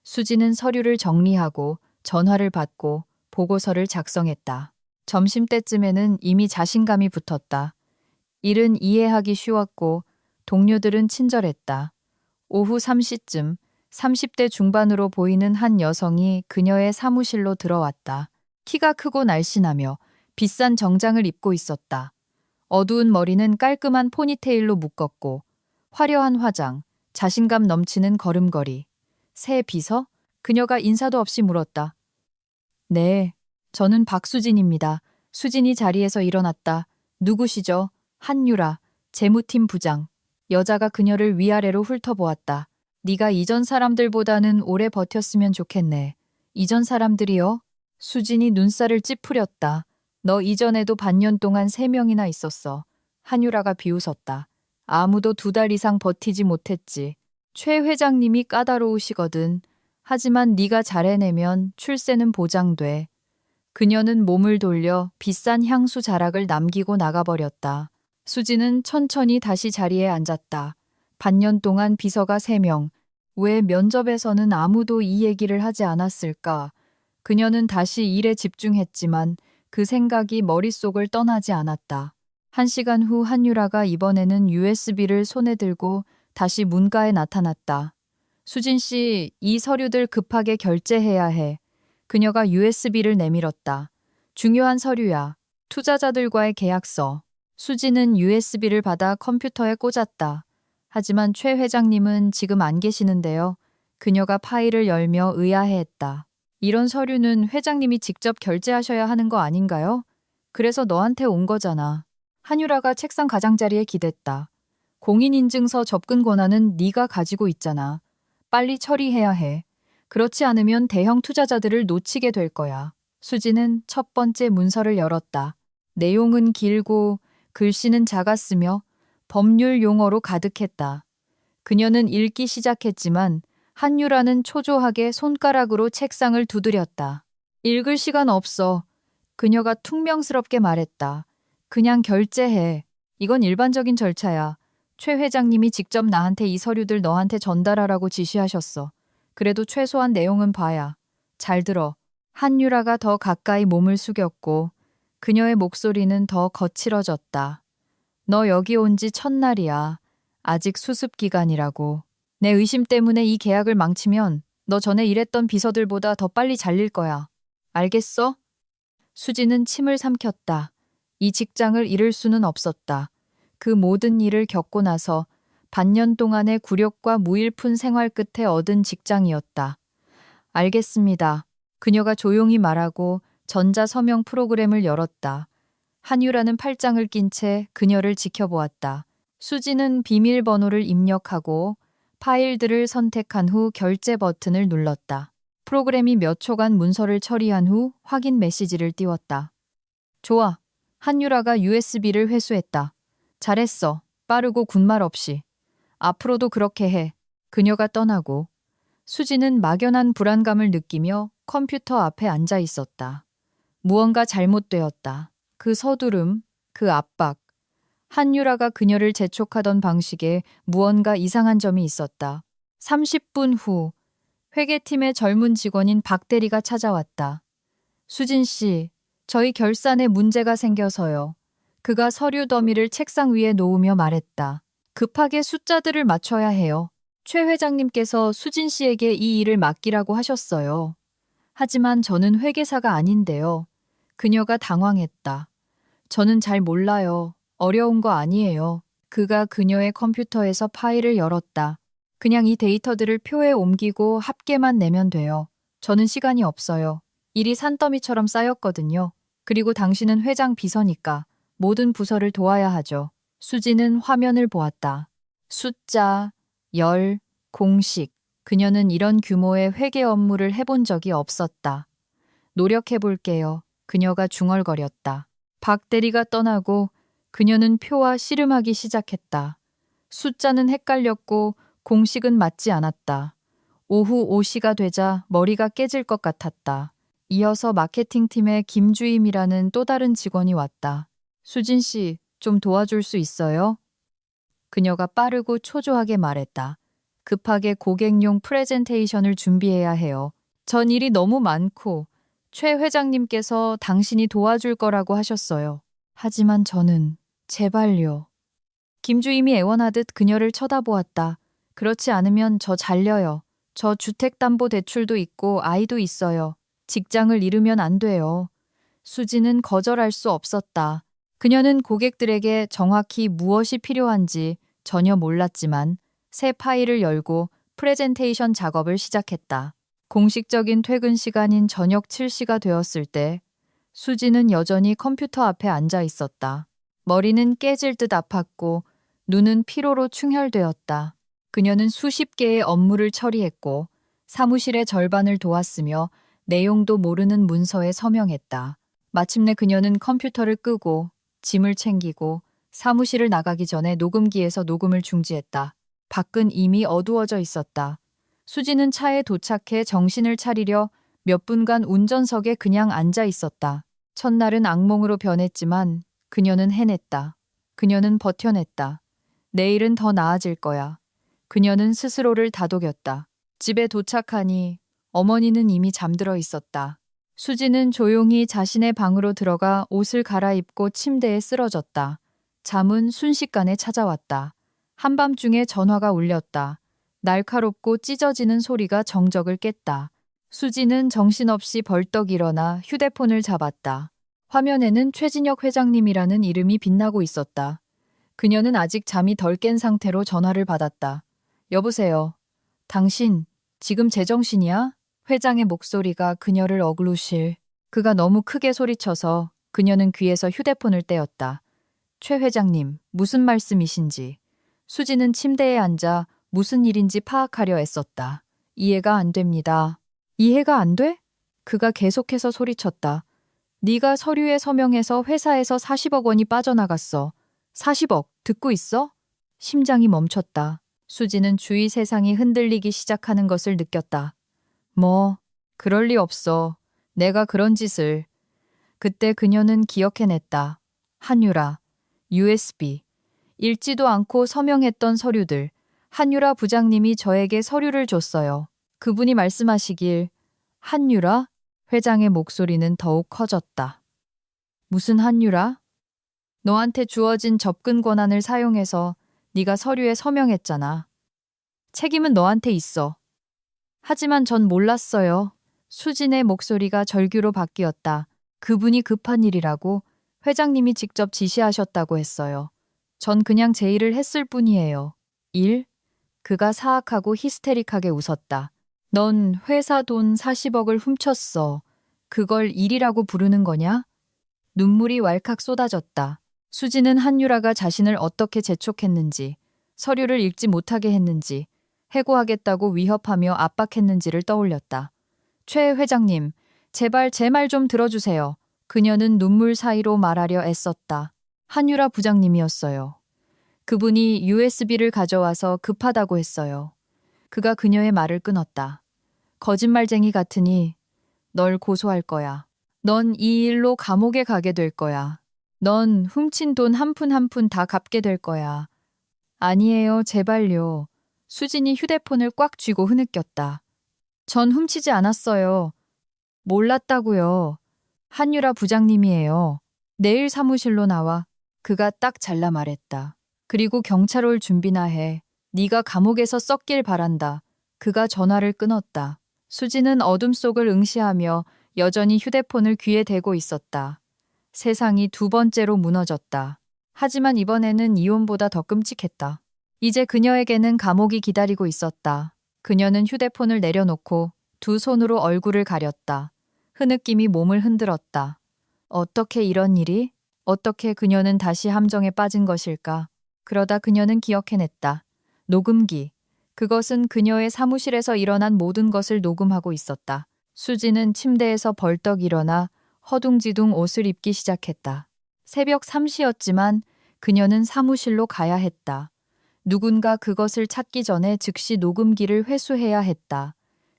수지는 서류를 정리하고 전화를 받고 보고서를 작성했다. 점심때쯤에는 이미 자신감이 붙었다. 일은 이해하기 쉬웠고 동료들은 친절했다. 오후 3시쯤 30대 중반으로 보이는 한 여성이 그녀의 사무실로 들어왔다. 키가 크고 날씬하며 비싼 정장을 입고 있었다. 어두운 머리는 깔끔한 포니테일로 묶었고 화려한 화장, 자신감 넘치는 걸음걸이. 새 비서? 그녀가 인사도 없이 물었다. 네, 저는 박수진입니다. 수진이 자리에서 일어났다. 누구시죠? 한유라, 재무팀 부장. 여자가 그녀를 위아래로 훑어보았다. 네가 이전 사람들보다는 오래 버텼으면 좋겠네. 이전 사람들이요? 수진이 눈살을 찌푸렸다. 너 이전에도 반년 동안 3명이나 있었어. 한유라가 비웃었다. 아무도 2달 이상 버티지 못했지. 최 회장님이 까다로우시거든. 하지만 네가 잘 해내면 출세는 보장돼. 그녀는 몸을 돌려 비싼 향수 자락을 남기고 나가버렸다. 수지는 천천히 다시 자리에 앉았다. 반년 동안 비서가 3명. 왜 면접에서는 아무도 이 얘기를 하지 않았을까? 그녀는 다시 일에 집중했지만 그 생각이 머릿속을 떠나지 않았다. 1시간 후 한유라가 이번에는 USB를 손에 들고 다시 문가에 나타났다. 수진 씨, 이 서류들 급하게 결제해야 해. 그녀가 USB를 내밀었다. 중요한 서류야. 투자자들과의 계약서. 수지는 USB를 받아 컴퓨터에 꽂았다. 하지만 최 회장님은 지금 안 계시는데요. 그녀가 파일을 열며 의아해했다. 이런 서류는 회장님이 직접 결제하셔야 하는 거 아닌가요? 그래서 너한테 온 거잖아. 한유라가 책상 가장자리에 기댔다. 공인인증서 접근 권한은 네가 가지고 있잖아. 빨리 처리해야 해. 그렇지 않으면 대형 투자자들을 놓치게 될 거야. 수지는 첫 번째 문서를 열었다. 내용은 길고 글씨는 작았으며 법률 용어로 가득했다. 그녀는 읽기 시작했지만 한유라는 초조하게 손가락으로 책상을 두드렸다. 읽을 시간 없어. 그녀가 퉁명스럽게 말했다. 그냥 결제해. 이건 일반적인 절차야. 최 회장님이 직접 나한테 이 서류들 너한테 전달하라고 지시하셨어. 그래도 최소한 내용은 봐야. 잘 들어. 한유라가 더 가까이 몸을 숙였고 그녀의 목소리는 더 거칠어졌다. 너 여기 온 지 첫날이야. 아직 수습 기간이라고. 내 의심 때문에 이 계약을 망치면 너 전에 일했던 비서들보다 더 빨리 잘릴 거야. 알겠어? 수지는 침을 삼켰다. 이 직장을 잃을 수는 없었다. 그 모든 일을 겪고 나서 반년 동안의 굴욕과 무일푼 생활 끝에 얻은 직장이었다. 알겠습니다. 그녀가 조용히 말하고 전자서명 프로그램을 열었다. 한유라는 팔짱을 낀 채 그녀를 지켜보았다. 수지는 비밀번호를 입력하고 파일들을 선택한 후 결제 버튼을 눌렀다. 프로그램이 몇 초간 문서를 처리한 후 확인 메시지를 띄웠다. 좋아. 한유라가 USB를 회수했다. 잘했어. 빠르고 군말 없이. 앞으로도 그렇게 해. 그녀가 떠나고 수지는 막연한 불안감을 느끼며 컴퓨터 앞에 앉아 있었다. 무언가 잘못되었다. 그 서두름, 그 압박. 한유라가 그녀를 재촉하던 방식에 무언가 이상한 점이 있었다. 30분 후 회계팀의 젊은 직원인 박 대리가 찾아왔다. 수진 씨, 저희 결산에 문제가 생겨서요. 그가 서류 더미를 책상 위에 놓으며 말했다. 급하게 숫자들을 맞춰야 해요. 최 회장님께서 수진 씨에게 이 일을 맡기라고 하셨어요. 하지만 저는 회계사가 아닌데요. 그녀가 당황했다. 저는 잘 몰라요. 어려운 거 아니에요. 그가 그녀의 컴퓨터에서 파일을 열었다. 그냥 이 데이터들을 표에 옮기고 합계만 내면 돼요. 저는 시간이 없어요. 일이 산더미처럼 쌓였거든요. 그리고 당신은 회장 비서니까 모든 부서를 도와야 하죠. 수지는 화면을 보았다. 숫자, 열, 공식. 그녀는 이런 규모의 회계 업무를 해본 적이 없었다. 노력해볼게요. 그녀가 중얼거렸다. 박 대리가 떠나고 그녀는 표와 씨름하기 시작했다. 숫자는 헷갈렸고 공식은 맞지 않았다. 오후 5시가 되자 머리가 깨질 것 같았다. 이어서 마케팅팀의 김주임이라는 또 다른 직원이 왔다. 수진 씨, 좀 도와줄 수 있어요? 그녀가 빠르고 초조하게 말했다. 급하게 고객용 프레젠테이션을 준비해야 해요. 전 일이 너무 많고 최 회장님께서 당신이 도와줄 거라고 하셨어요. 하지만 저는 제발요. 김주임이 애원하듯 그녀를 쳐다보았다. 그렇지 않으면 저 잘려요. 저 주택담보대출도 있고 아이도 있어요. 직장을 잃으면 안 돼요. 수지는 거절할 수 없었다. 그녀는 고객들에게 정확히 무엇이 필요한지 전혀 몰랐지만 새 파일을 열고 프레젠테이션 작업을 시작했다. 공식적인 퇴근 시간인 저녁 7시가 되었을 때 수지는 여전히 컴퓨터 앞에 앉아 있었다. 머리는 깨질 듯 아팠고 눈은 피로로 충혈되었다. 그녀는 수십 개의 업무를 처리했고 사무실의 절반을 도왔으며 내용도 모르는 문서에 서명했다. 마침내 그녀는 컴퓨터를 끄고 짐을 챙기고 사무실을 나가기 전에 녹음기에서 녹음을 중지했다. 밖은 이미 어두워져 있었다. 수지는 차에 도착해 정신을 차리려 몇 분간 운전석에 그냥 앉아 있었다. 첫날은 악몽으로 변했지만 그녀는 해냈다. 그녀는 버텨냈다. 내일은 더 나아질 거야. 그녀는 스스로를 다독였다. 집에 도착하니 어머니는 이미 잠들어 있었다. 수지는 조용히 자신의 방으로 들어가 옷을 갈아입고 침대에 쓰러졌다. 잠은 순식간에 찾아왔다. 한밤중에 전화가 울렸다. 날카롭고 찢어지는 소리가 정적을 깼다. 수지는 정신없이 벌떡 일어나 휴대폰을 잡았다. 화면에는 최진혁 회장님이라는 이름이 빛나고 있었다. 그녀는 아직 잠이 덜 깬 상태로 전화를 받았다. 여보세요. 당신 지금 제정신이야? 회장의 목소리가 그녀를 어그루실. 그가 너무 크게 소리쳐서 그녀는 귀에서 휴대폰을 떼었다. 최 회장님, 무슨 말씀이신지. 수지는 침대에 앉아 무슨 일인지 파악하려 애썼다. 이해가 안 됩니다. 이해가 안 돼? 그가 계속해서 소리쳤다. 네가 서류에 서명해서 회사에서 40억 원이 빠져나갔어. 40억, 듣고 있어? 심장이 멈췄다. 수지는 주위 세상이 흔들리기 시작하는 것을 느꼈다. 뭐, 그럴 리 없어. 내가 그런 짓을. 그때 그녀는 기억해냈다. 한유라, USB. 읽지도 않고 서명했던 서류들. 한유라 부장님이 저에게 서류를 줬어요. 그분이 말씀하시길, 한유라? 회장의 목소리는 더욱 커졌다. 무슨 한유라? 너한테 주어진 접근 권한을 사용해서 네가 서류에 서명했잖아. 책임은 너한테 있어. 하지만 전 몰랐어요. 수진의 목소리가 절규로 바뀌었다. 그분이 급한 일이라고 회장님이 직접 지시하셨다고 했어요. 전 그냥 제 일을 했을 뿐이에요. 일? 그가 사악하고 히스테릭하게 웃었다. 넌 회사 돈 40억을 훔쳤어. 그걸 일이라고 부르는 거냐? 눈물이 왈칵 쏟아졌다. 수지는 한유라가 자신을 어떻게 재촉했는지, 서류를 읽지 못하게 했는지, 해고하겠다고 위협하며 압박했는지를 떠올렸다. 최 회장님, 제발 제 말 좀 들어주세요. 그녀는 눈물 사이로 말하려 애썼다. 한유라 부장님이었어요. 그분이 USB를 가져와서 급하다고 했어요. 그가 그녀의 말을 끊었다. 거짓말쟁이 같으니 널 고소할 거야. 넌 이 일로 감옥에 가게 될 거야. 넌 훔친 돈 한 푼 한 푼 다 갚게 될 거야. 아니에요, 제발요. 수진이 휴대폰을 꽉 쥐고 흐느꼈다. 전 훔치지 않았어요. 몰랐다고요. 한유라 부장님이에요. 내일 사무실로 나와. 그가 딱 잘라 말했다. 그리고 경찰 올 준비나 해. 네가 감옥에서 썩길 바란다. 그가 전화를 끊었다. 수지는 어둠 속을 응시하며 여전히 휴대폰을 귀에 대고 있었다. 세상이 두 번째로 무너졌다. 하지만 이번에는 이혼보다 더 끔찍했다. 이제 그녀에게는 감옥이 기다리고 있었다. 그녀는 휴대폰을 내려놓고 두 손으로 얼굴을 가렸다. 흐느낌이 몸을 흔들었다. 어떻게 이런 일이? 어떻게 그녀는 다시 함정에 빠진 것일까? 그러다 그녀는 기억해냈다. 녹음기. 그것은 그녀의 사무실에서 일어난 모든 것을 녹음하고 있었다. 수지는 침대에서 벌떡 일어나 허둥지둥 옷을 입기 시작했다. 새벽 3시였지만 그녀는 사무실로 가야 했다. 누군가 그것을 찾기 전에 즉시 녹음기를 회수해야 했다.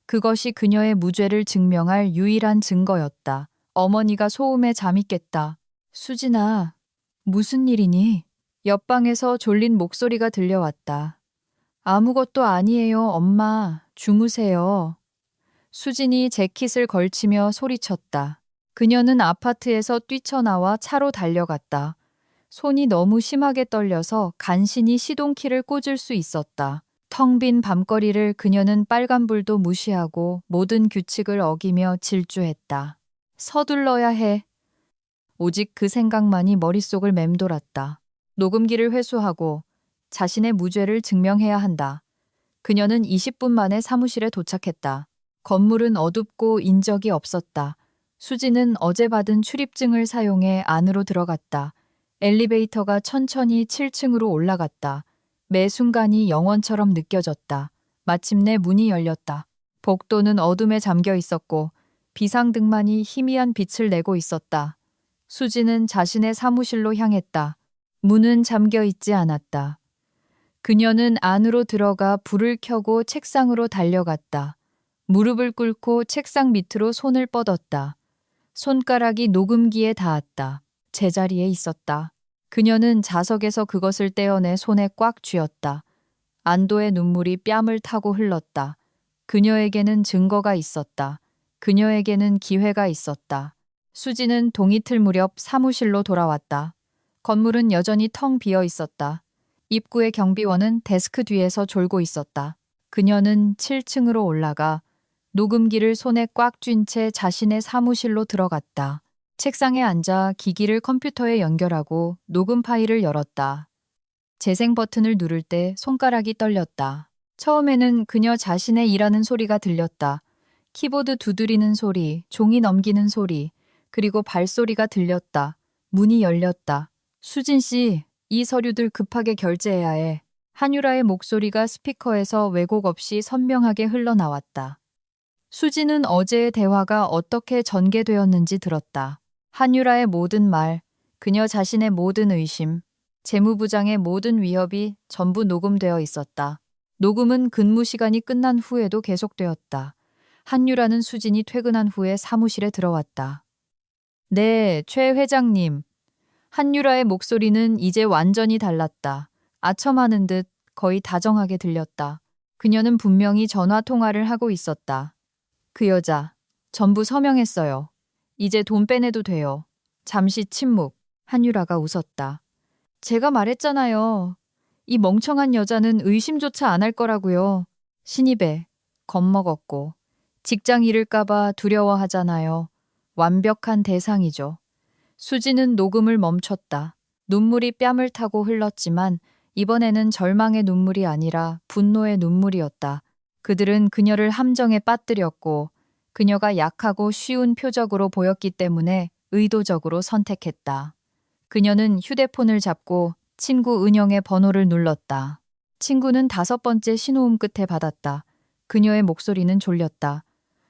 그것이 그녀의 무죄를 증명할 유일한 증거였다. 어머니가 소음에 잠이 깼다. 수진아, 무슨 일이니? 옆방에서 졸린 목소리가 들려왔다. 아무것도 아니에요, 엄마. 주무세요. 수진이 재킷을 걸치며 소리쳤다. 그녀는 아파트에서 뛰쳐나와 차로 달려갔다. 손이 너무 심하게 떨려서 간신히 시동키를 꽂을 수 있었다. 텅 빈 밤거리를 그녀는 빨간불도 무시하고 모든 규칙을 어기며 질주했다. 서둘러야 해. 오직 그 생각만이 머릿속을 맴돌았다. 녹음기를 회수하고 자신의 무죄를 증명해야 한다. 그녀는 20분 만에 사무실에 도착했다. 건물은 어둡고 인적이 없었다. 수지는 어제 받은 출입증을 사용해 안으로 들어갔다. 엘리베이터가 천천히 7층으로 올라갔다. 매 순간이 영원처럼 느껴졌다. 마침내 문이 열렸다. 복도는 어둠에 잠겨 있었고 비상등만이 희미한 빛을 내고 있었다. 수지는 자신의 사무실로 향했다. 문은 잠겨 있지 않았다. 그녀는 안으로 들어가 불을 켜고 책상으로 달려갔다. 무릎을 꿇고 책상 밑으로 손을 뻗었다. 손가락이 녹음기에 닿았다. 제자리에 있었다. 그녀는 자석에서 그것을 떼어내 손에 꽉 쥐었다. 안도의 눈물이 뺨을 타고 흘렀다. 그녀에게는 증거가 있었다. 그녀에게는 기회가 있었다. 수지는 동이틀 무렵 사무실로 돌아왔다. 건물은 여전히 텅 비어 있었다. 입구의 경비원은 데스크 뒤에서 졸고 있었다. 그녀는 7층으로 올라가 녹음기를 손에 꽉 쥔 채 자신의 사무실로 들어갔다. 책상에 앉아 기기를 컴퓨터에 연결하고 녹음 파일을 열었다. 재생 버튼을 누를 때 손가락이 떨렸다. 처음에는 그녀 자신의 일하는 소리가 들렸다. 키보드 두드리는 소리, 종이 넘기는 소리, 그리고 발소리가 들렸다. 문이 열렸다. 수진 씨, 이 서류들 급하게 결제해야 해. 한유라의 목소리가 스피커에서 왜곡 없이 선명하게 흘러나왔다. 수지는 어제의 대화가 어떻게 전개되었는지 들었다. 한유라의 모든 말, 그녀 자신의 모든 의심, 재무부장의 모든 위협이 전부 녹음되어 있었다. 녹음은 근무 시간이 끝난 후에도 계속되었다. 한유라는 수진이 퇴근한 후에 사무실에 들어왔다. 네, 최 회장님. 한유라의 목소리는 이제 완전히 달랐다. 아첨하는 듯 거의 다정하게 들렸다. 그녀는 분명히 전화 통화를 하고 있었다. 그 여자, 전부 서명했어요. 이제 돈 빼내도 돼요. 잠시 침묵. 한유라가 웃었다. 제가 말했잖아요. 이 멍청한 여자는 의심조차 안 할 거라고요. 신입에 겁먹었고 직장 잃을까봐 두려워하잖아요. 완벽한 대상이죠. 수지는 녹음을 멈췄다. 눈물이 뺨을 타고 흘렀지만 이번에는 절망의 눈물이 아니라 분노의 눈물이었다. 그들은 그녀를 함정에 빠뜨렸고 그녀가 약하고 쉬운 표적으로 보였기 때문에 의도적으로 선택했다. 그녀는 휴대폰을 잡고 친구 은영의 번호를 눌렀다. 친구는 5번째 신호음 끝에 받았다. 그녀의 목소리는 졸렸다.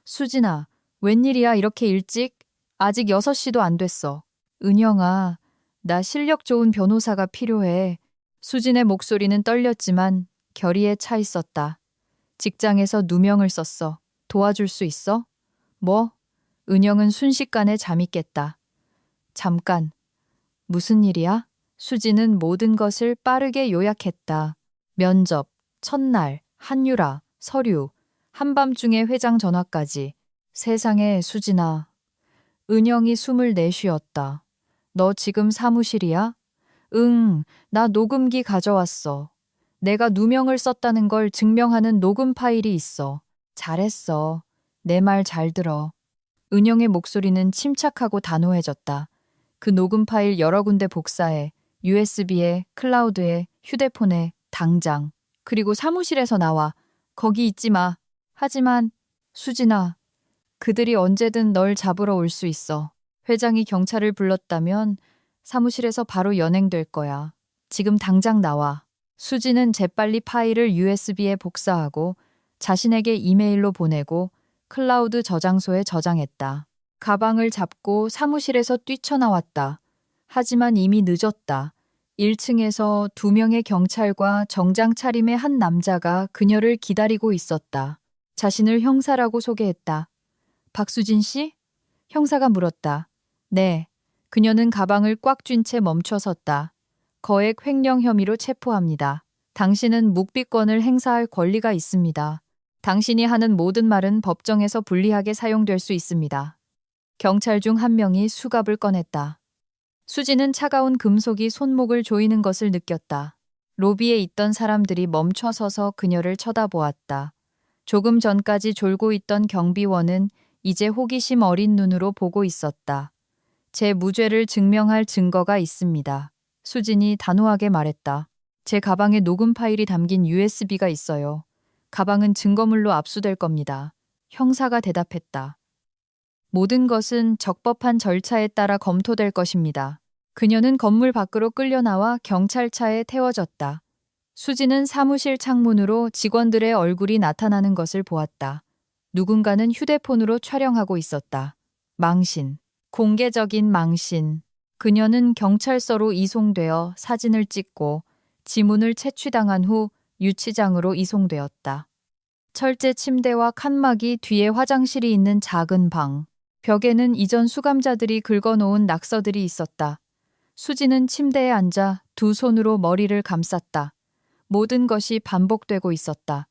수진아, 웬일이야 이렇게 일찍? 아직 6시도 안 됐어. 은영아, 나 실력 좋은 변호사가 필요해. 수진의 목소리는 떨렸지만 결의에 차 있었다. 직장에서 누명을 썼어. 도와줄 수 있어? 뭐? 은영은 순식간에 잠이 깼다. 잠깐. 무슨 일이야? 수지는 모든 것을 빠르게 요약했다. 면접, 첫날, 한유라, 서류, 한밤중에 회장 전화까지. 세상에 수진아. 은영이 숨을 내쉬었다. 너 지금 사무실이야? 응, 나 녹음기 가져왔어. 내가 누명을 썼다는 걸 증명하는 녹음 파일이 있어. 잘했어. 내 말 잘 들어. 은영의 목소리는 침착하고 단호해졌다. 그 녹음 파일 여러 군데 복사해. USB에, 클라우드에, 휴대폰에, 당장. 그리고 사무실에서 나와. 거기 있지 마. 하지만 수진아, 그들이 언제든 널 잡으러 올 수 있어. 회장이 경찰을 불렀다면 사무실에서 바로 연행될 거야. 지금 당장 나와. 수지는 재빨리 파일을 USB에 복사하고 자신에게 이메일로 보내고 클라우드 저장소에 저장했다. 가방을 잡고 사무실에서 뛰쳐나왔다. 하지만 이미 늦었다. 1층에서 2명의 경찰과 정장 차림의 한 남자가 그녀를 기다리고 있었다. 자신을 형사라고 소개했다. 박수진 씨? 형사가 물었다. 네. 그녀는 가방을 꽉 쥔 채 멈춰섰다. 거액 횡령 혐의로 체포합니다. 당신은 묵비권을 행사할 권리가 있습니다. 당신이 하는 모든 말은 법정에서 불리하게 사용될 수 있습니다. 경찰 중 한 명이 수갑을 꺼냈다. 수지는 차가운 금속이 손목을 조이는 것을 느꼈다. 로비에 있던 사람들이 멈춰서서 그녀를 쳐다보았다. 조금 전까지 졸고 있던 경비원은 이제 호기심 어린 눈으로 보고 있었다. 제 무죄를 증명할 증거가 있습니다. 수진이 단호하게 말했다. 제 가방에 녹음 파일이 담긴 USB가 있어요. 가방은 증거물로 압수될 겁니다. 형사가 대답했다. 모든 것은 적법한 절차에 따라 검토될 것입니다. 그녀는 건물 밖으로 끌려나와 경찰차에 태워졌다. 수지는 사무실 창문으로 직원들의 얼굴이 나타나는 것을 보았다. 누군가는 휴대폰으로 촬영하고 있었다. 망신. 공개적인 망신. 그녀는 경찰서로 이송되어 사진을 찍고 지문을 채취당한 후 유치장으로 이송되었다. 철제 침대와 칸막이 뒤에 화장실이 있는 작은 방. 벽에는 이전 수감자들이 긁어놓은 낙서들이 있었다. 수지는 침대에 앉아 두 손으로 머리를 감쌌다. 모든 것이 반복되고 있었다.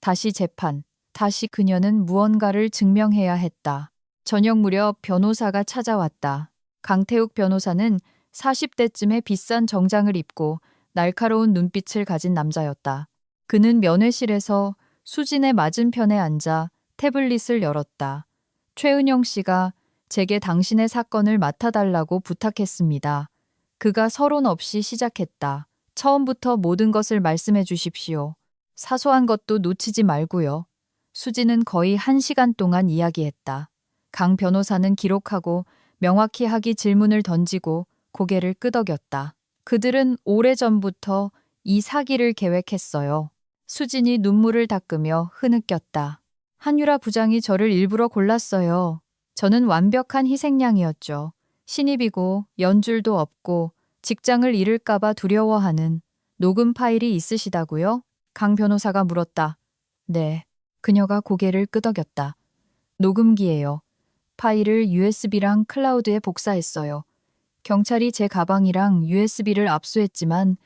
다시 재판, 다시 그녀는 무언가를 증명해야 했다. 저녁 무렵 변호사가 찾아왔다. 강태욱 변호사는 40대쯤에 비싼 정장을 입고 날카로운 눈빛을 가진 남자였다. 그는 면회실에서 수진의 맞은편에 앉아 태블릿을 열었다. 최은영 씨가 제게 당신의 사건을 맡아달라고 부탁했습니다. 그가 서론 없이 시작했다. 처음부터 모든 것을 말씀해 주십시오. 사소한 것도 놓치지 말고요. 수지는 거의 1시간 동안 이야기했다. 강 변호사는 기록하고 명확히 하기 질문을 던지고 고개를 끄덕였다. 그들은 오래전부터 이 사기를 계획했어요. 수진이 눈물을 닦으며 흐느꼈다. 한유라 부장이 저를 일부러 골랐어요. 저는 완벽한 희생양이었죠. 신입이고 연줄도 없고 직장을 잃을까봐 두려워하는 녹음 파일이 있으시다고요? 강 변호사가 물었다. 네. 그녀가 고개를 끄덕였다. 녹음기예요. 파일을 USB랑 클라우드에 복사했어요. 경찰이 제 가방이랑 USB를 압수했지만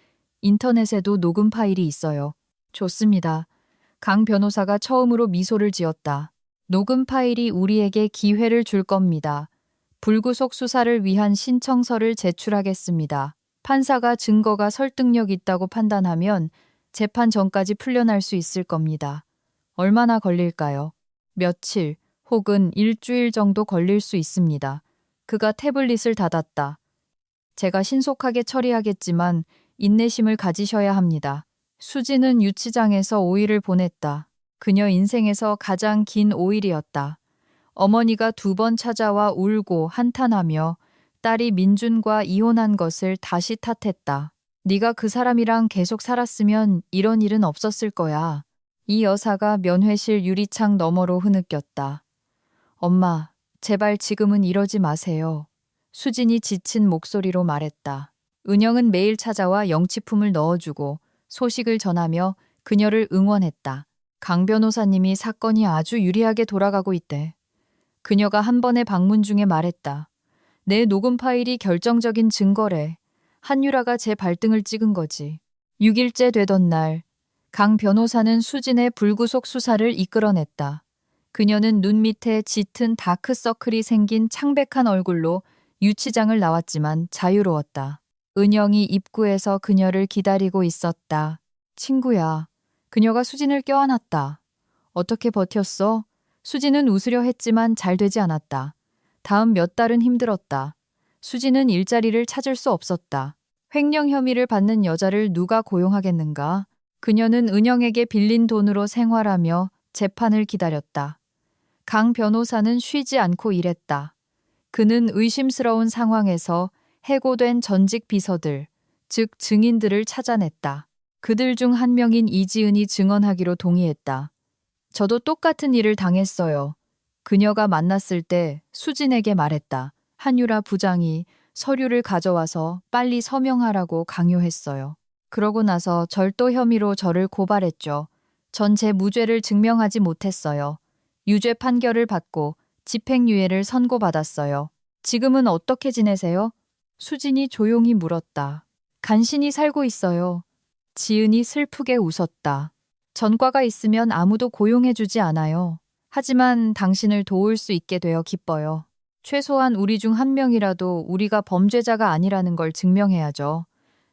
인터넷에도 녹음 파일이 있어요. 좋습니다. 강 변호사가 처음으로 미소를 지었다. 녹음 파일이 우리에게 기회를 줄 겁니다. 불구속 수사를 위한 신청서를 제출하겠습니다. 판사가 증거가 설득력 있다고 판단하면 재판 전까지 풀려날 수 있을 겁니다. 얼마나 걸릴까요? 며칠 혹은 일주일 정도 걸릴 수 있습니다. 그가 태블릿을 닫았다. 제가 신속하게 처리하겠지만 인내심을 가지셔야 합니다. 수지는 유치장에서 5일을 보냈다. 그녀 인생에서 가장 긴 5일이었다. 어머니가 2번 찾아와 울고 한탄하며 딸이 민준과 이혼한 것을 다시 탓했다. 네가 그 사람이랑 계속 살았으면 이런 일은 없었을 거야. 이 여사가 면회실 유리창 너머로 흐느꼈다. 엄마, 제발 지금은 이러지 마세요. 수진이 지친 목소리로 말했다. 은영은 매일 찾아와 영치품을 넣어주고 소식을 전하며 그녀를 응원했다. 강 변호사님이 사건이 아주 유리하게 돌아가고 있대. 그녀가 한 번의 방문 중에 말했다. 내 녹음 파일이 결정적인 증거래. 한유라가 제 발등을 찍은 거지. 6일째 되던 날, 강 변호사는 수진의 불구속 수사를 이끌어냈다. 그녀는 눈 밑에 짙은 다크서클이 생긴 창백한 얼굴로 유치장을 나왔지만 자유로웠다. 은영이 입구에서 그녀를 기다리고 있었다. 친구야. 그녀가 수진을 껴안았다. 어떻게 버텼어? 수진은 웃으려 했지만 잘 되지 않았다. 다음 몇 달은 힘들었다. 수진은 일자리를 찾을 수 없었다. 횡령 혐의를 받는 여자를 누가 고용하겠는가? 그녀는 은영에게 빌린 돈으로 생활하며 재판을 기다렸다. 강 변호사는 쉬지 않고 일했다. 그는 의심스러운 상황에서 해고된 전직 비서들, 즉 증인들을 찾아냈다. 그들 중 한 명인 이지은이 증언하기로 동의했다. 저도 똑같은 일을 당했어요. 그녀가 만났을 때 수진에게 말했다. 한유라 부장이 서류를 가져와서 빨리 서명하라고 강요했어요. 그러고 나서 절도 혐의로 저를 고발했죠. 전 제 무죄를 증명하지 못했어요. 유죄 판결을 받고 집행유예를 선고받았어요. 지금은 어떻게 지내세요? 수진이 조용히 물었다. 간신히 살고 있어요. 지은이 슬프게 웃었다. 전과가 있으면 아무도 고용해주지 않아요. 하지만 당신을 도울 수 있게 되어 기뻐요. 최소한 우리 중 한 명이라도 우리가 범죄자가 아니라는 걸 증명해야죠.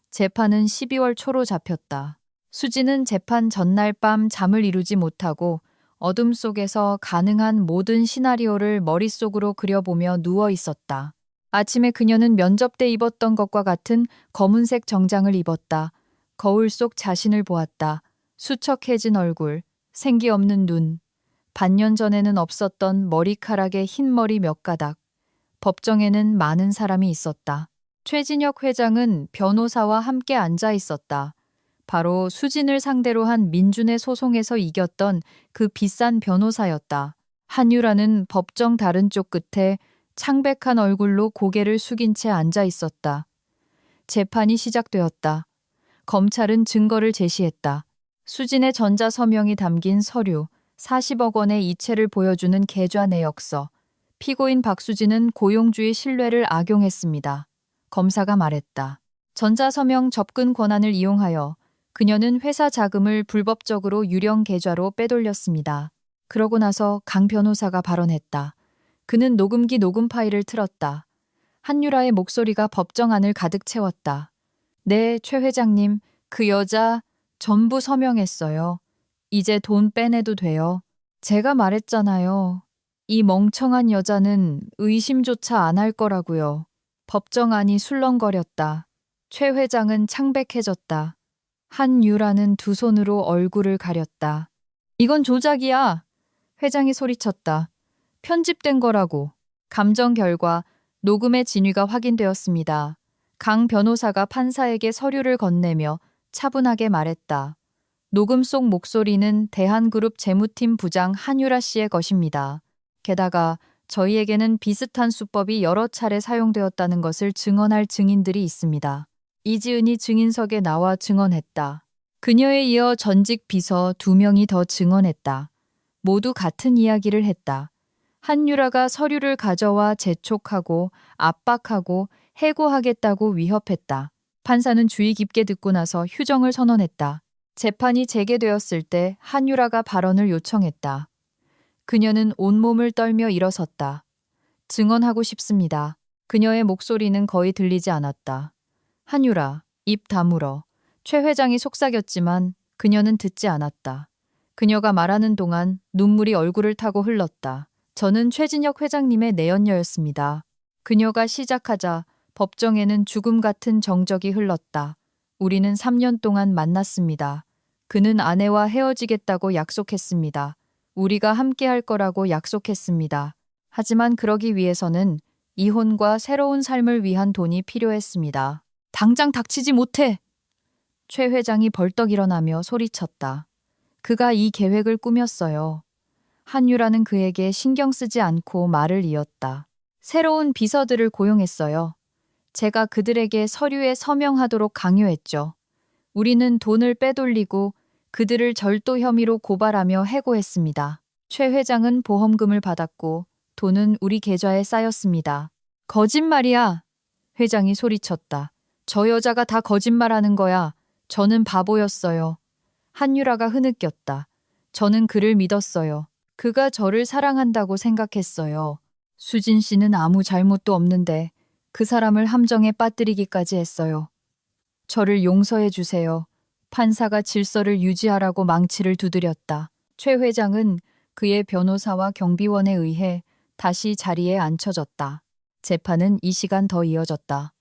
재판은 12월 초로 잡혔다. 수지는 재판 전날 밤 잠을 이루지 못하고 어둠 속에서 가능한 모든 시나리오를 머릿속으로 그려보며 누워 있었다. 아침에 그녀는 면접 때 입었던 것과 같은 검은색 정장을 입었다. 거울 속 자신을 보았다. 수척해진 얼굴, 생기 없는 눈, 반년 전에는 없었던 머리카락에 흰머리 몇 가닥. 법정에는 많은 사람이 있었다. 최진혁 회장은 변호사와 함께 앉아 있었다. 바로 수진을 상대로 한 민준의 소송에서 이겼던 그 비싼 변호사였다. 한유라는 법정 다른 쪽 끝에 창백한 얼굴로 고개를 숙인 채 앉아 있었다. 재판이 시작되었다. 검찰은 증거를 제시했다. 수진의 전자서명이 담긴 서류, 40억 원의 이체를 보여주는 계좌 내역서. 피고인 박수진은 고용주의 신뢰를 악용했습니다. 검사가 말했다. 전자서명 접근 권한을 이용하여 그녀는 회사 자금을 불법적으로 유령 계좌로 빼돌렸습니다. 그러고 나서 강 변호사가 발언했다. 그는 녹음기 녹음 파일을 틀었다. 한유라의 목소리가 법정 안을 가득 채웠다. 네, 최 회장님, 그 여자 전부 서명했어요. 이제 돈 빼내도 돼요. 제가 말했잖아요. 이 멍청한 여자는 의심조차 안 할 거라고요. 법정 안이 술렁거렸다. 최 회장은 창백해졌다. 한유라는 두 손으로 얼굴을 가렸다. 이건 조작이야. 회장이 소리쳤다. 편집된 거라고. 감정 결과 녹음의 진위가 확인되었습니다. 강 변호사가 판사에게 서류를 건네며 차분하게 말했다. 녹음 속 목소리는 대한그룹 재무팀 부장 한유라 씨의 것입니다. 게다가 저희에게는 비슷한 수법이 여러 차례 사용되었다는 것을 증언할 증인들이 있습니다. 이지은이 증인석에 나와 증언했다. 그녀에 이어 전직 비서 2명이 더 증언했다. 모두 같은 이야기를 했다. 한유라가 서류를 가져와 재촉하고 압박하고 해고하겠다고 위협했다. 판사는 주의 깊게 듣고 나서 휴정을 선언했다. 재판이 재개되었을 때 한유라가 발언을 요청했다. 그녀는 온몸을 떨며 일어섰다. 증언하고 싶습니다. 그녀의 목소리는 거의 들리지 않았다. 한유라, 입 다물어. 최 회장이 속삭였지만 그녀는 듣지 않았다. 그녀가 말하는 동안 눈물이 얼굴을 타고 흘렀다. 저는 최진혁 회장님의 내연녀였습니다. 그녀가 시작하자 법정에는 죽음 같은 정적이 흘렀다. 우리는 3년 동안 만났습니다. 그는 아내와 헤어지겠다고 약속했습니다. 우리가 함께 할 거라고 약속했습니다. 하지만 그러기 위해서는 이혼과 새로운 삶을 위한 돈이 필요했습니다. 당장 닥치지 못해! 최 회장이 벌떡 일어나며 소리쳤다. 그가 이 계획을 꾸몄어요. 한유라는 그에게 신경 쓰지 않고 말을 이었다. 새로운 비서들을 고용했어요. 제가 그들에게 서류에 서명하도록 강요했죠. 우리는 돈을 빼돌리고 그들을 절도 혐의로 고발하며 해고했습니다. 최 회장은 보험금을 받았고 돈은 우리 계좌에 쌓였습니다. 거짓말이야! 회장이 소리쳤다. 저 여자가 다 거짓말하는 거야. 저는 바보였어요. 한유라가 흐느꼈다. 저는 그를 믿었어요. 그가 저를 사랑한다고 생각했어요. 수진 씨는 아무 잘못도 없는데 그 사람을 함정에 빠뜨리기까지 했어요. 저를 용서해 주세요. 판사가 질서를 유지하라고 망치를 두드렸다. 최 회장은 그의 변호사와 경비원에 의해 다시 자리에 앉혀졌다. 재판은 이 시간 더 이어졌다.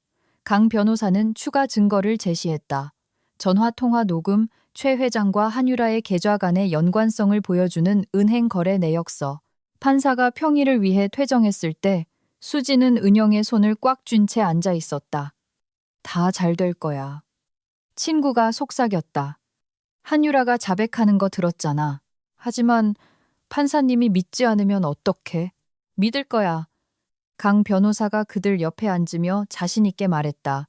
강 변호사는 추가 증거를 제시했다. 전화통화 녹음, 최 회장과 한유라의 계좌 간의 연관성을 보여주는 은행 거래 내역서. 판사가 평의를 위해 퇴정했을 때 수지는 은영의 손을 꽉 쥔 채 앉아 있었다. 다 잘 될 거야. 친구가 속삭였다. 한유라가 자백하는 거 들었잖아. 하지만 판사님이 믿지 않으면 어떡해? 믿을 거야. 강 변호사가 그들 옆에 앉으며 자신 있게 말했다.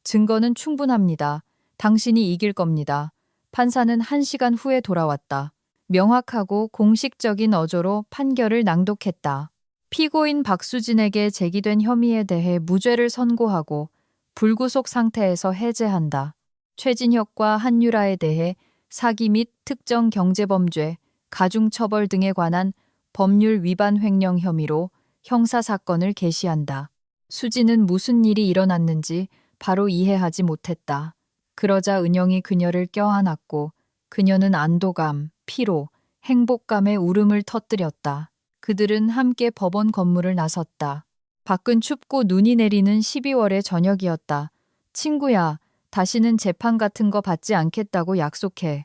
증거는 충분합니다. 당신이 이길 겁니다. 판사는 1시간 후에 돌아왔다. 명확하고 공식적인 어조로 판결을 낭독했다. 피고인 박수진에게 제기된 혐의에 대해 무죄를 선고하고 불구속 상태에서 해제한다. 최진혁과 한유라에 대해 사기 및 특정 경제범죄, 가중처벌 등에 관한 법률 위반 횡령 혐의로 형사사건을 개시한다. 수지는 무슨 일이 일어났는지 바로 이해하지 못했다. 그러자 은영이 그녀를 껴안았고 그녀는 안도감, 피로, 행복감의 울음을 터뜨렸다. 그들은 함께 법원 건물을 나섰다. 밖은 춥고 눈이 내리는 12월의 저녁이었다. 친구야, 다시는 재판 같은 거 받지 않겠다고 약속해.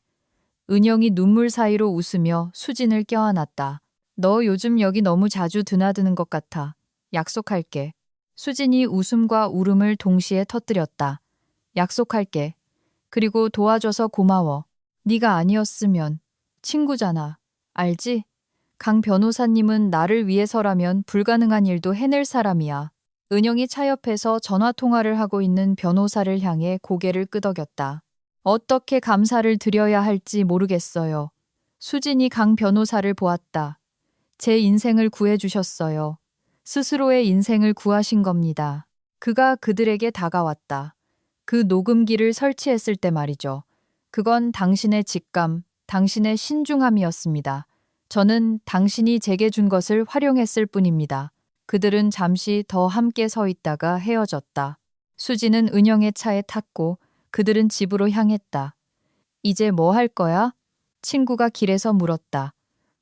은영이 눈물 사이로 웃으며 수진을 껴안았다. 너 요즘 여기 너무 자주 드나드는 것 같아. 약속할게. 수진이 웃음과 울음을 동시에 터뜨렸다. 약속할게. 그리고 도와줘서 고마워. 네가 아니었으면. 친구잖아. 알지? 강 변호사님은 나를 위해서라면 불가능한 일도 해낼 사람이야. 은영이 차 옆에서 전화통화를 하고 있는 변호사를 향해 고개를 끄덕였다. 어떻게 감사를 드려야 할지 모르겠어요. 수진이 강 변호사를 보았다. 제 인생을 구해주셨어요. 스스로의 인생을 구하신 겁니다. 그가 그들에게 다가왔다. 그 녹음기를 설치했을 때 말이죠. 그건 당신의 직감, 당신의 신중함이었습니다. 저는 당신이 제게 준 것을 활용했을 뿐입니다. 그들은 잠시 더 함께 서 있다가 헤어졌다. 수지는 은영의 차에 탔고 그들은 집으로 향했다. 이제 뭐 할 거야? 친구가 길에서 물었다.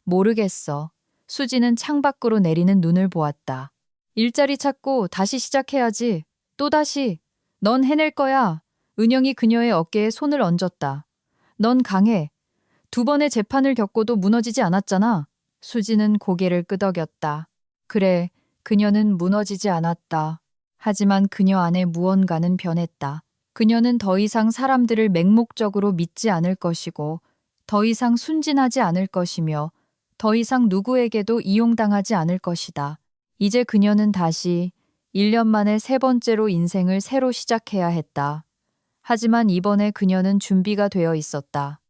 모르겠어. 수지는 창밖으로 내리는 눈을 보았다. 일자리 찾고 다시 시작해야지. 또다시. 넌 해낼 거야. 은영이 그녀의 어깨에 손을 얹었다. 넌 강해. 2번의 재판을 겪고도 무너지지 않았잖아. 수지는 고개를 끄덕였다. 그래, 그녀는 무너지지 않았다. 하지만 그녀 안에 무언가는 변했다. 그녀는 더 이상 사람들을 맹목적으로 믿지 않을 것이고, 더 이상 순진하지 않을 것이며, 더 이상 누구에게도 이용당하지 않을 것이다. 이제 그녀는 다시 1년 만에 3번째로 인생을 새로 시작해야 했다. 하지만 이번에 그녀는 준비가 되어 있었다.